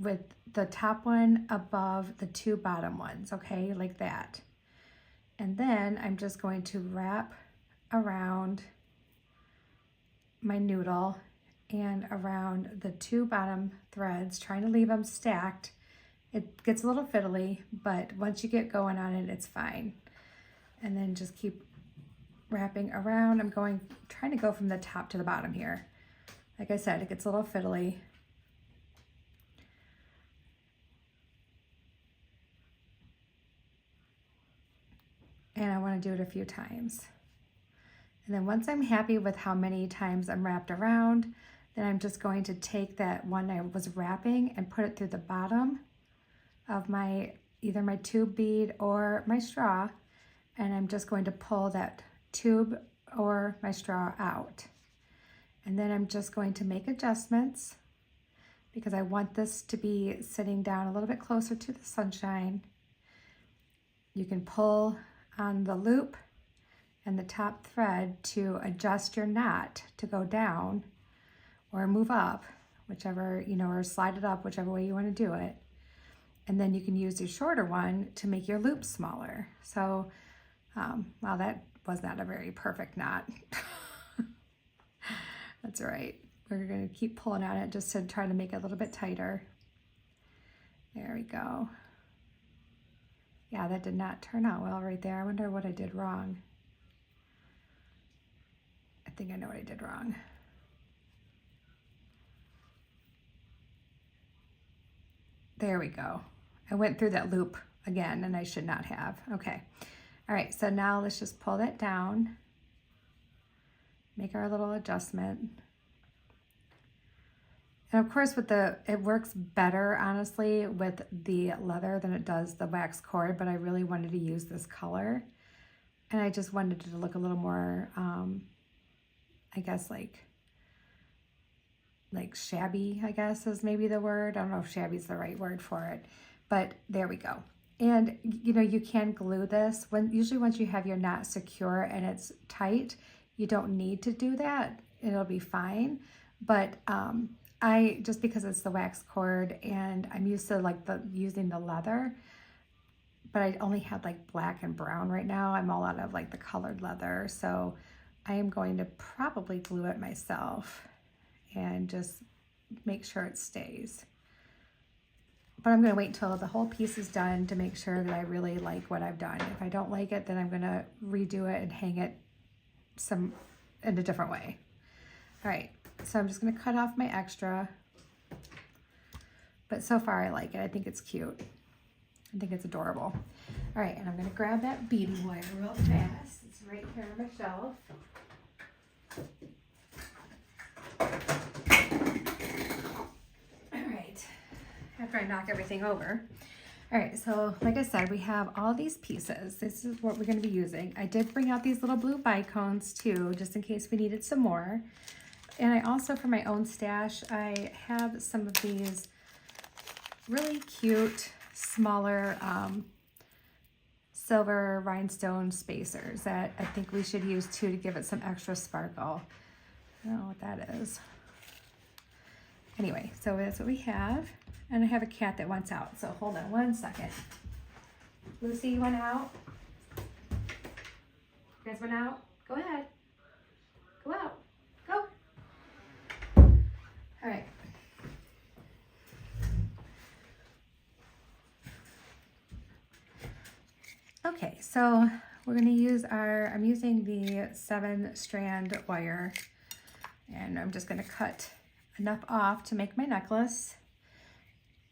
with the top one above the 2 bottom ones, okay, like that. And then I'm just going to wrap around my noodle and around the 2 bottom threads, trying to leave them stacked. It gets a little fiddly, but once you get going on it, it's fine. And then just keep wrapping around. I'm trying to go from the top to the bottom here. Like I said, it gets a little fiddly. And I want to do it a few times. And then once I'm happy with how many times I'm wrapped around, then I'm just going to take that one I was wrapping and put it through the bottom of either my tube bead or my straw, and I'm just going to pull that tube or my straw out. And then I'm just going to make adjustments because I want this to be sitting down a little bit closer to the sunshine. You can pull on the loop and the top thread to adjust your knot to go down or move up, whichever, you know, or slide it up, whichever way you want to do it. And then you can use your shorter one to make your loop smaller. So, wow, that was not a very perfect knot. That's all right. We're going to keep pulling on it just to try to make it a little bit tighter. There we go. Yeah, that did not turn out well right there. I wonder what I did wrong. I think I know what I did wrong. There we go. I went through that loop again and I should not have. Okay. All right, so now let's just pull that down, make our little adjustment. And of course it works better, honestly, with the leather than it does the wax cord, but I really wanted to use this color. And I just wanted it to look a little more, I guess like shabby, I guess is maybe the word. I don't know if shabby is the right word for it, but there we go. And you know, you can glue this usually once you have your knot secure and it's tight, you don't need to do that. It'll be fine. But I just because it's the wax cord and I'm used to like using the leather, but I only had like black and brown right now. I'm all out of like the colored leather, so I am going to probably glue it myself and just make sure it stays. But I'm going to wait until the whole piece is done to make sure that I really like what I've done. If I don't like it, then I'm going to redo it and hang it in a different way. All right, so I'm just going to cut off my extra. But so far I like it. I think it's cute. I think it's adorable. All right, and I'm going to grab that beading wire real fast. It's right here on my shelf. After I knock everything over. All right, so like I said, we have all these pieces. This is what we're going to be using. I did bring out these little blue bicones too, just in case we needed some more. And I also, for my own stash, I have some of these really cute, smaller silver rhinestone spacers that I think we should use too to give it some extra sparkle. I don't know what that is. Anyway, so that's what we have. And I have a cat that wants out, so hold on one second. Lucy, you want out? You guys want out? Go ahead. Go out. Go. All right. Okay, so we're going to use I'm using the 7-strand wire, and I'm just going to cut enough off to make my necklace.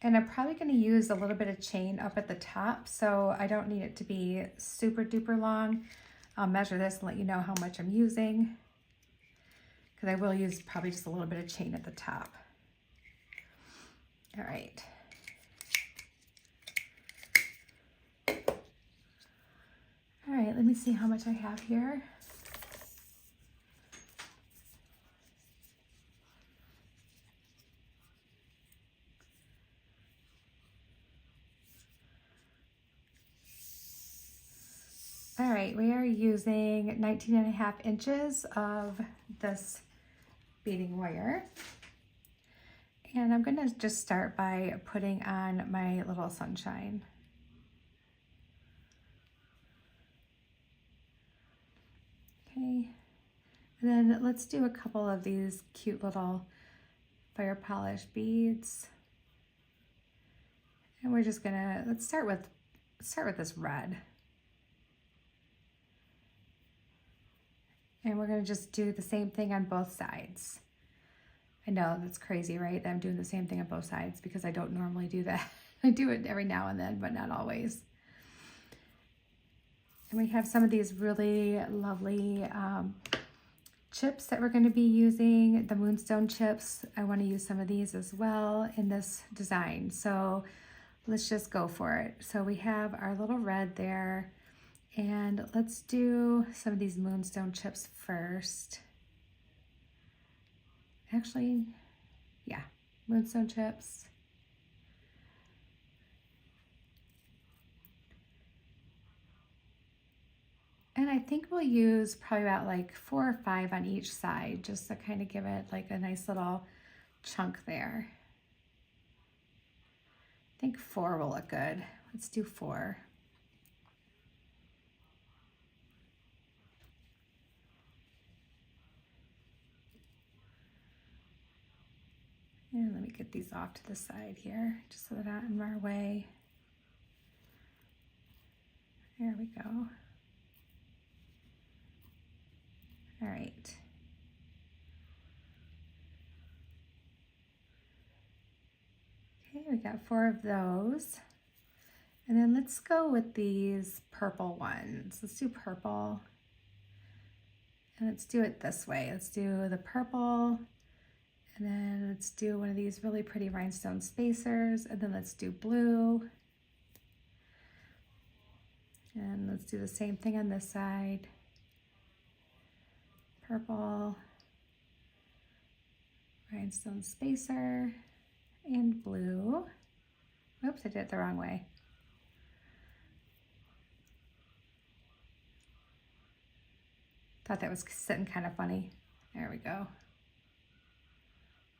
And I'm probably going to use a little bit of chain up at the top, so I don't need it to be super duper long. I'll measure this and let you know how much I'm using, because I will use probably just a little bit of chain at the top. All right. All right, let me see how much I have here. All right, we are using 19.5 inches of this beading wire. And I'm gonna just start by putting on my little sunshine. Okay, and then let's do a couple of these cute little fire polish beads. And we're just gonna, let's start with this red. And we're gonna just do the same thing on both sides. I know that's crazy, right? That I'm doing the same thing on both sides because I don't normally do that. I do it every now and then, but not always. And we have some of these really lovely chips that we're gonna be using, the moonstone chips. I wanna use some of these as well in this design. So let's just go for it. So we have our little red there. And let's do some of these moonstone chips first. Actually, yeah, moonstone chips. And I think we'll use probably about like 4 or 5 on each side, just to kind of give it like a nice little chunk there. I think 4 will look good. Let's do 4. And let me get these off to the side here, just so they're not in our way. There we go. All right. Okay, we got got 4 of those. And then let's go with these purple ones. Let's do purple. And let's do it this way. Let's do the purple, and then let's do one of these really pretty rhinestone spacers, and then let's do blue. And let's do the same thing on this side. Purple, rhinestone spacer, and blue. Oops, I did it the wrong way. Thought that was sitting kind of funny. There we go.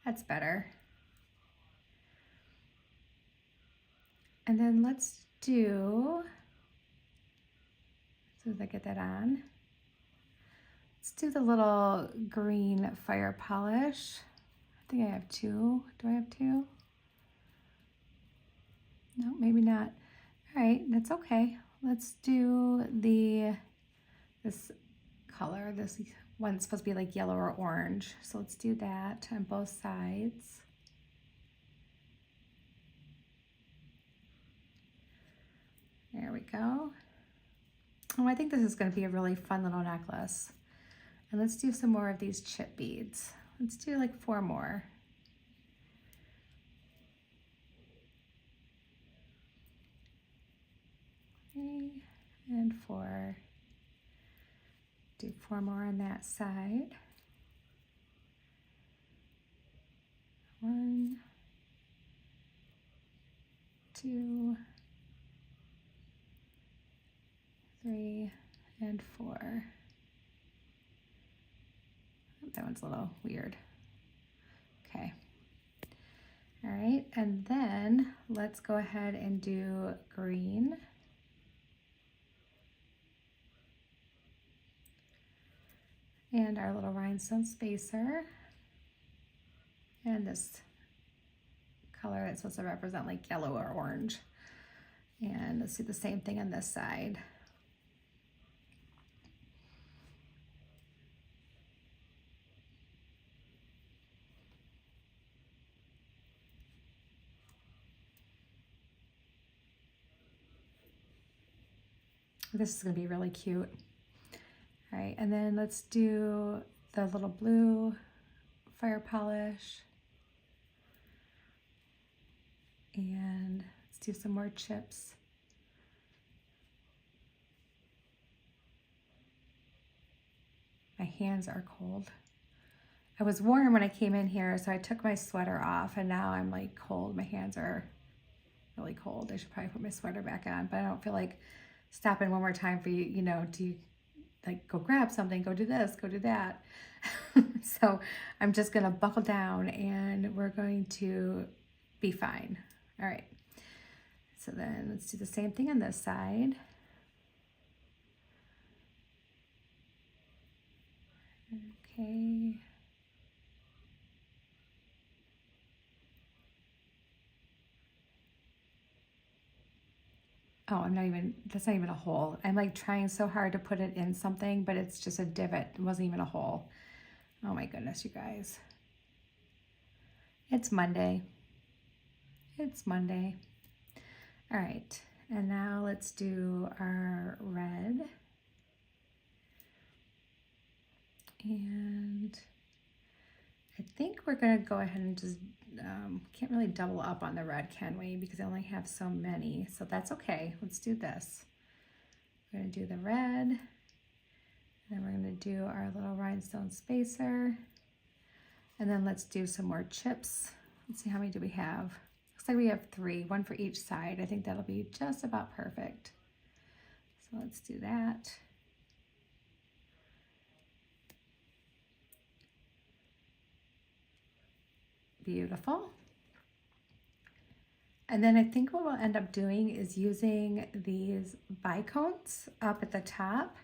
That's better. And then let's do, so as I get that on, let's do the little green fire polish. I think I have 2. Do I have 2? No, maybe not. All right, that's okay. Let's do this color. This one's supposed to be like yellow or orange. So let's do that on both sides. There we go. Oh, I think this is going to be a really fun little necklace. And let's do some more of these chip beads. Let's do like 4 more. And 4. Do 4 more on that side. 1, 2, 3, and 4. That one's a little weird. Okay. All right, and then let's go ahead and do green. And our little rhinestone spacer. And this color that's supposed to represent like yellow or orange. And let's do the same thing on this side. This is going to be really cute. All right, and then let's do the little blue fire polish. And let's do some more chips. My hands are cold. I was warm when I came in here, so I took my sweater off, and now I'm like cold. My hands are really cold. I should probably put my sweater back on, but I don't feel like stopping one more time for you, to like go grab something, go do this, go do that. So I'm just gonna buckle down and we're going to be fine. All right, so then let's do the same thing on this side. Okay. Oh, that's not even a hole. I'm like trying so hard to put it in something, but it's just a divot. It wasn't even a hole. Oh my goodness, you guys. It's Monday. It's Monday. All right, and now let's do our red. And I think we're gonna go ahead and just, can't really double up on the red, can we? Because I only have so many, so that's okay. Let's do this. We're gonna do the red, and then we're gonna do our little rhinestone spacer, and then let's do some more chips. Let's see, how many do we have? Looks like we have 3, 1 for each side. I think that'll be just about perfect. So let's do that. Beautiful. And then I think what we'll end up doing is using these bicones up at the top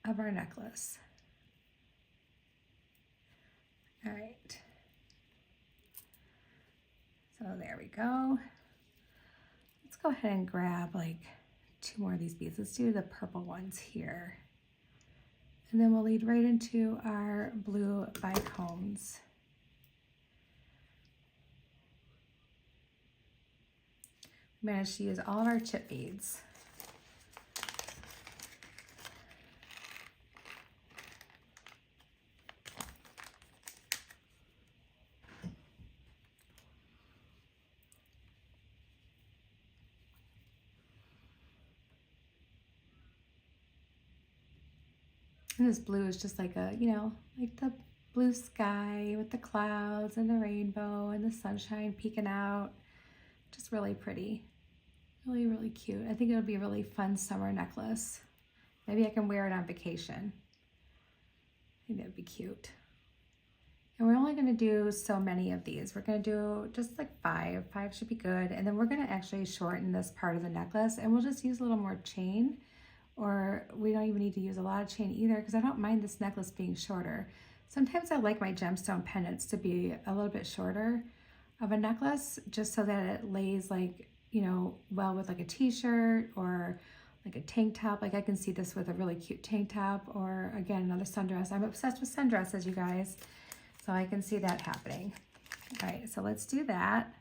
of our necklace. All right. So there we go. Let's go ahead and grab like 2 more of these beads. Let's do the purple ones here. And then we'll lead right into our blue bicones. managed to use all of our chip beads. And this blue is just like a, you know, like the blue sky with the clouds and the rainbow and the sunshine peeking out. Just really pretty. Really, really cute. I think it would be a really fun summer necklace. Maybe I can wear it on vacation. I think that would be cute. And we're only going to do so many of these. We're going to do just like 5. 5 should be good. And then we're going to actually shorten this part of the necklace, and we'll just use a little more chain. Or we don't even need to use a lot of chain either, because I don't mind this necklace being shorter. Sometimes I like my gemstone pendants to be a little bit shorter of a necklace, just so that it lays like, you know, well with like a t-shirt or like a tank top. Like I can see this with a really cute tank top, or again, another sundress. I'm obsessed with sundresses, you guys. So I can see that happening. All right, so let's do that.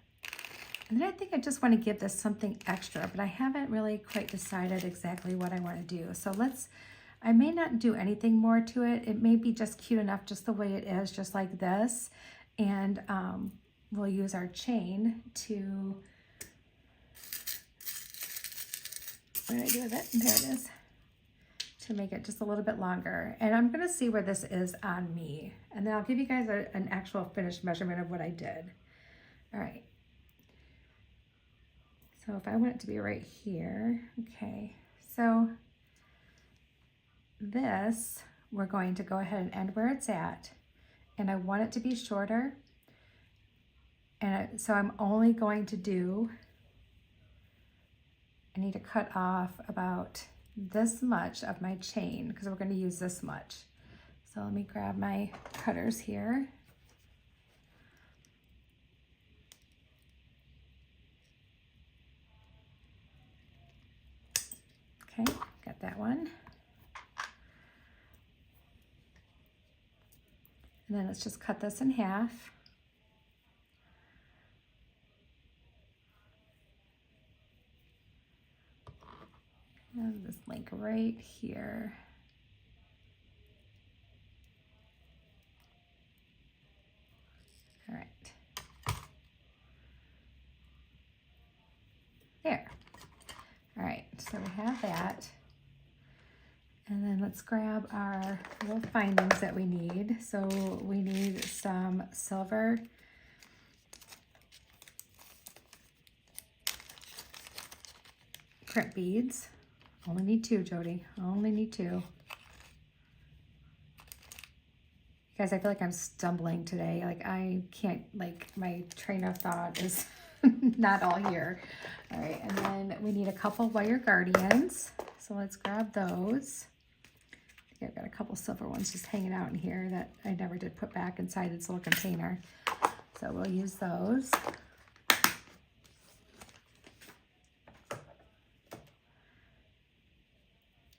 And then I think I just want to give this something extra, but I haven't really quite decided exactly what I want to do. So I may not do anything more to it. It may be just cute enough just the way it is, just like this. And we'll use our chain to, what did I do with it? There it is. To make it just a little bit longer. And I'm going to see where this is on me. And then I'll give you guys an actual finished measurement of what I did. All right. So if I want it to be right here, okay. So this, we're going to go ahead and end where it's at. And I want it to be shorter. And so I'm only going to do, I need to cut off about this much of my chain, because we're going to use this much. So let me grab my cutters here. Okay, got that one. And then let's just cut this in half. And this link right here. All right. There. All right, so we have that. And then let's grab our little findings that we need. So we need some silver crimp beads. Only need 2, Jody. Only need 2. Guys, I feel like I'm stumbling today. Like I can't, like my train of thought is not all here. All right, and then we need a couple wire guardians. So let's grab those. I think I've got a couple silver ones just hanging out in here that I never did put back inside its little container. So we'll use those.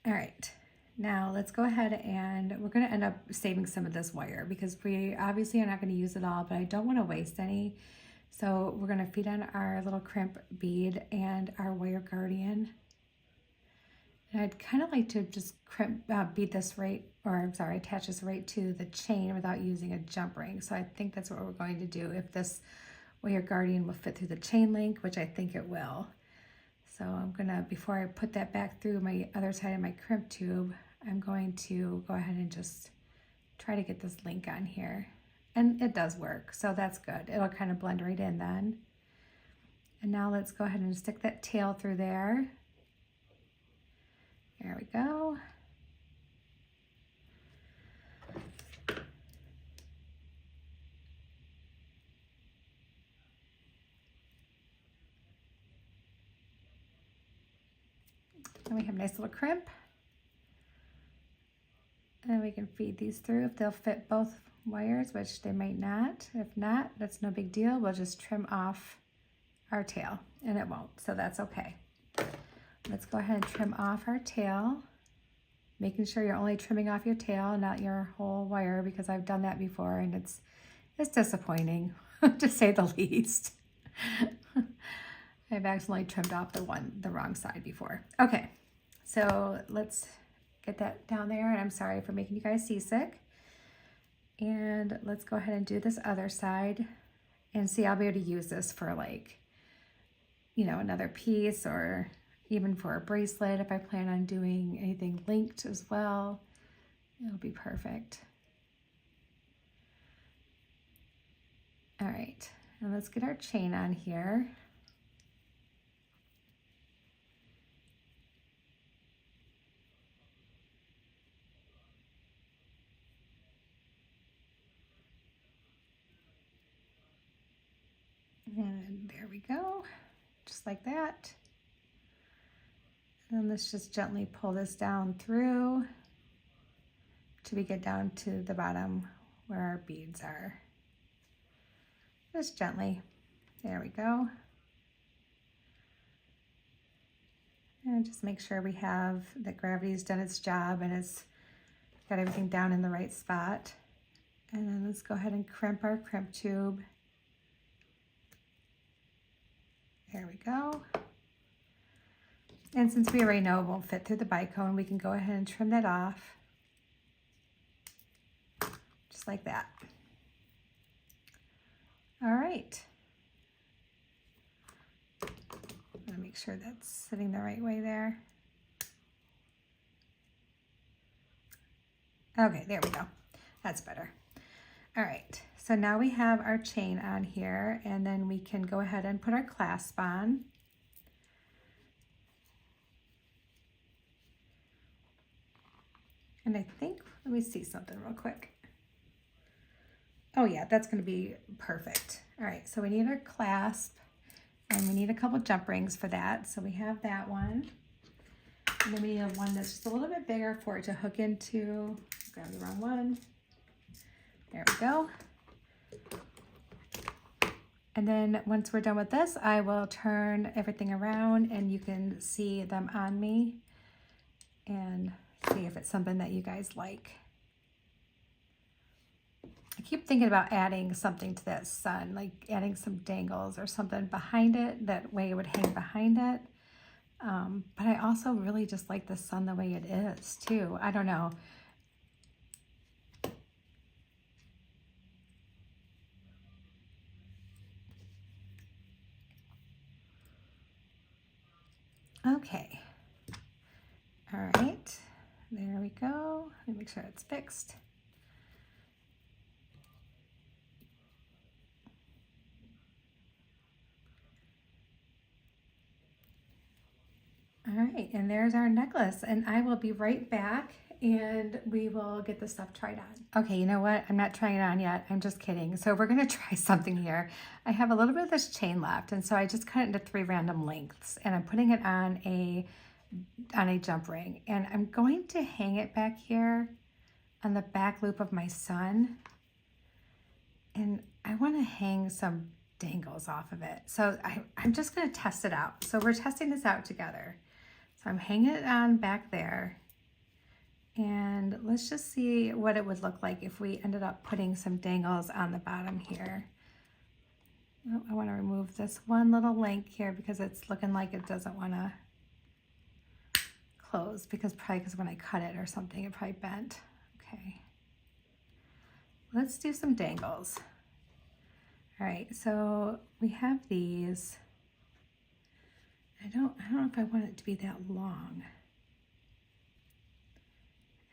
All right. Now let's go ahead, and we're going to end up saving some of this wire because we obviously are not going to use it all, but I don't want to waste any. So we're going to feed on our little crimp bead and our wire guardian. And I'd kind of like to just bead this right, or I'm sorry, attach this right to the chain without using a jump ring. So I think that's what we're going to do if this wire guardian will fit through the chain link, which I think it will. So I'm gonna, before I put that back through my other side of my crimp tube, I'm going to go ahead and just try to get this link on here. And it does work, so that's good. It'll kind of blend right in then. And now let's go ahead and stick that tail through there. There we go. And we have a nice little crimp. And then we can feed these through if they'll fit both wires, which they might not. If not, that's no big deal. We'll just trim off our tail, and it won't, so that's okay. Let's go ahead and trim off our tail, making sure you're only trimming off your tail, not your whole wire, because I've done that before, and it's disappointing, to say the least. All I've accidentally trimmed off the wrong side before. Okay, so let's get that down there, and I'm sorry for making you guys seasick. And let's go ahead and do this other side, and see, I'll be able to use this for like, you know, another piece, or even for a bracelet if I plan on doing anything linked as well. It'll be perfect. All right, and let's get our chain on here. And there we go, just like that. And then let's just gently pull this down through till we get down to the bottom where our beads are. Just gently. There we go. And just make sure we have that gravity's done its job and it's got everything down in the right spot. And then let's go ahead and crimp our crimp tube. There we go. And since we already know it won't fit through the bicone, we can go ahead and trim that off. Just like that. All right. I'm gonna make sure that's sitting the right way there. Okay, there we go. That's better. All right, so now we have our chain on here, and then we can go ahead and put our clasp on. And I think, let me see something real quick. Oh yeah, that's gonna be perfect. All right, so we need our clasp, and we need a couple jump rings for that. So we have that one. And then we need one that's just a little bit bigger for it to hook into. Grab the wrong one. There we go. And then once we're done with this, I will turn everything around and you can see them on me and see if it's something that you guys like. I keep thinking about adding something to that sun, like adding some dangles or something behind it. That way it would hang behind it. But I also really just like the sun the way it is too. I don't know. Okay. All right. There we go. Let me make sure it's fixed. All right, and there's our necklace, and I will be right back and we will get the stuff tried on. Okay, you know what? I'm not trying it on yet. I'm just kidding. So we're gonna try something here. I have a little bit of this chain left, and so I just cut it into 3 random lengths, and I'm putting it on a jump ring, and I'm going to hang it back here on the back loop of my sun, and I want to hang some dangles off of it. So I'm just going to test it out. So we're testing this out together. So I'm hanging it on back there, and let's just see what it would look like if we ended up putting some dangles on the bottom here. Oh, I want to remove this one little link here because it's looking like it doesn't want to close, because when I cut it or something, it probably bent. Okay, let's do some dangles. All right, so we have these. I don't know if I want it to be that long.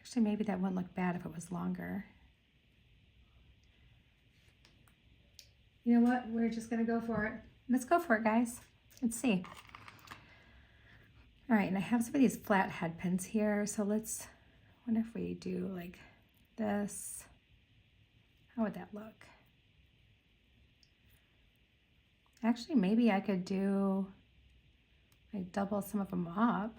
Actually, maybe that wouldn't look bad if it was longer. You know what? We're just gonna go for it. Let's go for it, guys. Let's see. All right, and I have some of these flat head pins here, so let's, wonder if we do like this. How would that look? Actually, maybe I could do, like, double some of them up.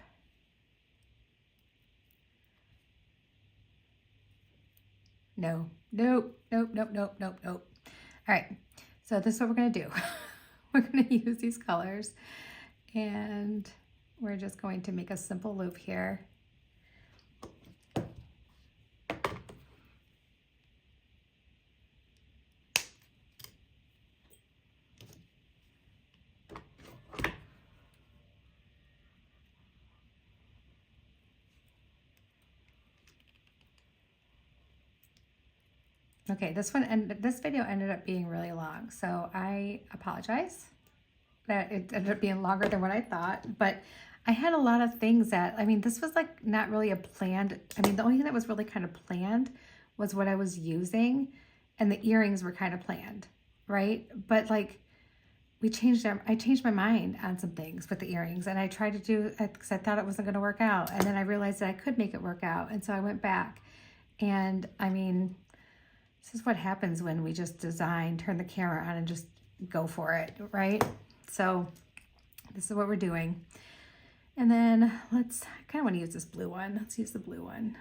No, nope, nope, nope, nope, nope, nope. All right, so this is what we're gonna do. We're gonna use these colors, and we're just going to make a simple loop here. Okay, this video ended up being really long, so I apologize that it ended up being longer than what I thought, but I had a lot of things that, I mean, this was like not really a planned, I mean, the only thing that was really kind of planned was what I was using, and the earrings were kind of planned, right? But like, I changed my mind on some things with the earrings, and I tried to do it because I thought it wasn't going to work out, and then I realized that I could make it work out, and so I went back, and I mean, this is what happens when we just design, turn the camera on, and just go for it, right? So this is what we're doing. And then I kind of want to use this blue one. Let's use the blue one.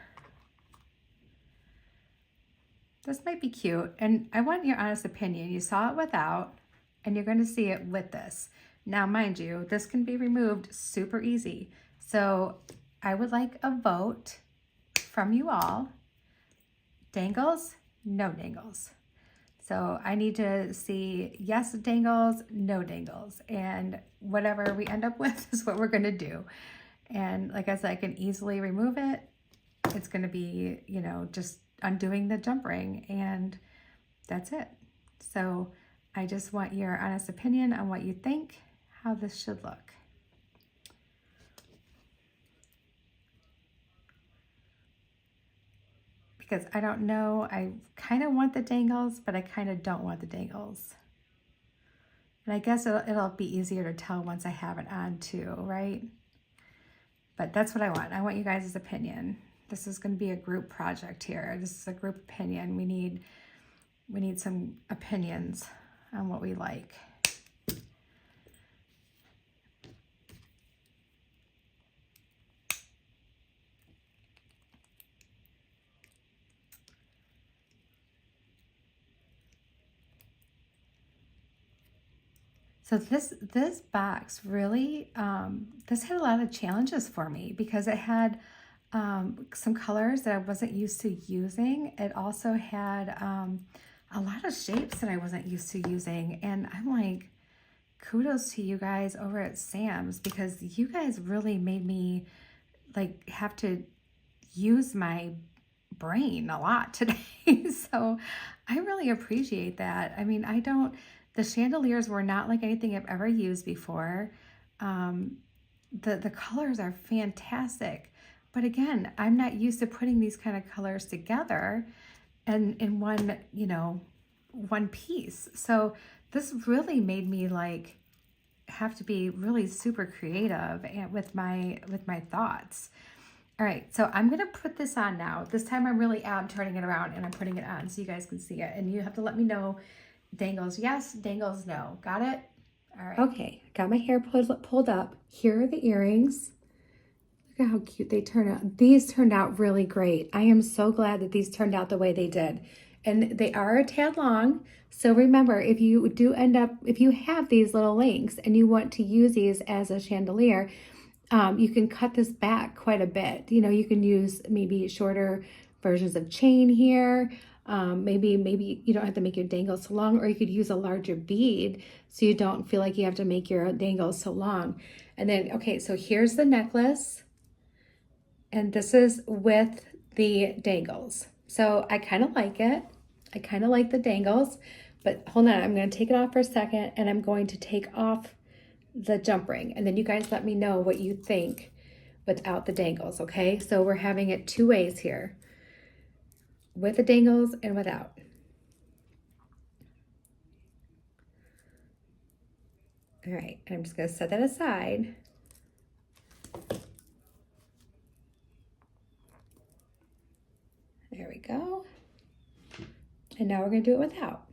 This might be cute. And I want your honest opinion. You saw it without, and you're going to see it with this. Now, mind you, this can be removed super easy. So I would like a vote from you all. Dangles? No dangles. So I need to see yes dangles, no dangles, and whatever we end up with is what we're going to do. And like I said, I can easily remove it. It's going to be, you know, just undoing the jump ring, and that's it. So I just want your honest opinion on what you think, how this should look. Because I don't know, I kind of want the dangles, but I kind of don't want the dangles. And I guess it'll be easier to tell once I have it on too, right? But that's what I want. I want you guys' opinion. This is going to be a group project here. This is a group opinion. We need some opinions on what we like. So this box really, this had a lot of challenges for me because it had some colors that I wasn't used to using. It also had a lot of shapes that I wasn't used to using. And I'm like, kudos to you guys over at Sam's, because you guys really made me like have to use my brain a lot today. So I really appreciate that. I mean, the chandeliers were not like anything I've ever used before. The colors are fantastic. But again, I'm not used to putting these kind of colors together and in one, you know, one piece. So this really made me like have to be really super creative and with my thoughts. All right, so I'm gonna put this on now. This time I really am turning it around and I'm putting it on so you guys can see it. And you have to let me know, dangles yes, dangles no. Got it? All right. Okay, got my hair pulled up. Here are the earrings. Look at how cute they turn out. These turned out really great. I am so glad that these turned out the way they did. And they are a tad long. So remember, if you have these little links and you want to use these as a chandelier, you can cut this back quite a bit. You know, you can use maybe shorter versions of chain here. Maybe you don't have to make your dangles so long, or you could use a larger bead so you don't feel like you have to make your dangles so long. And then, okay, so here's the necklace. And this is with the dangles. So I kind of like it. I kind of like the dangles, but hold on, I'm going to take it off for a second and I'm going to take off the jump ring. And then you guys let me know what you think without the dangles, okay? So we're having it two ways here, with the dangles and without. All right, and I'm just going to set that aside. There we go. And now we're going to do it without.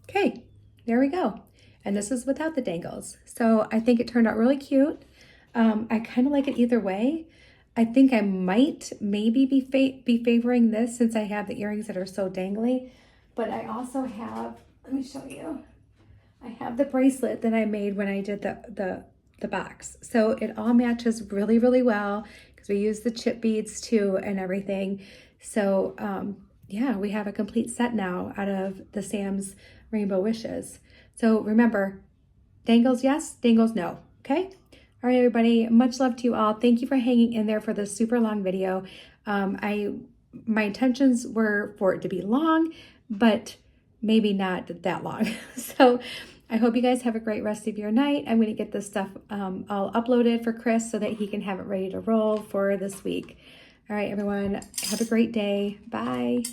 Okay, there we go. And this is without the dangles. So I think it turned out really cute. I kind of like it either way. I think I might maybe be favoring this since I have the earrings that are so dangly. But I also have, let me show you. I have the bracelet that I made when I did the box. So it all matches really, really well because we use the chip beads too and everything. So yeah, we have a complete set now out of the Sam's Rainbow Wishes. So remember, dangles yes, dangles no, okay? All right, everybody, much love to you all. Thank you for hanging in there for this super long video. My intentions were for it to be long, but maybe not that long. So I hope you guys have a great rest of your night. I'm going to get this stuff all uploaded for Chris so that he can have it ready to roll for this week. All right, everyone, have a great day. Bye.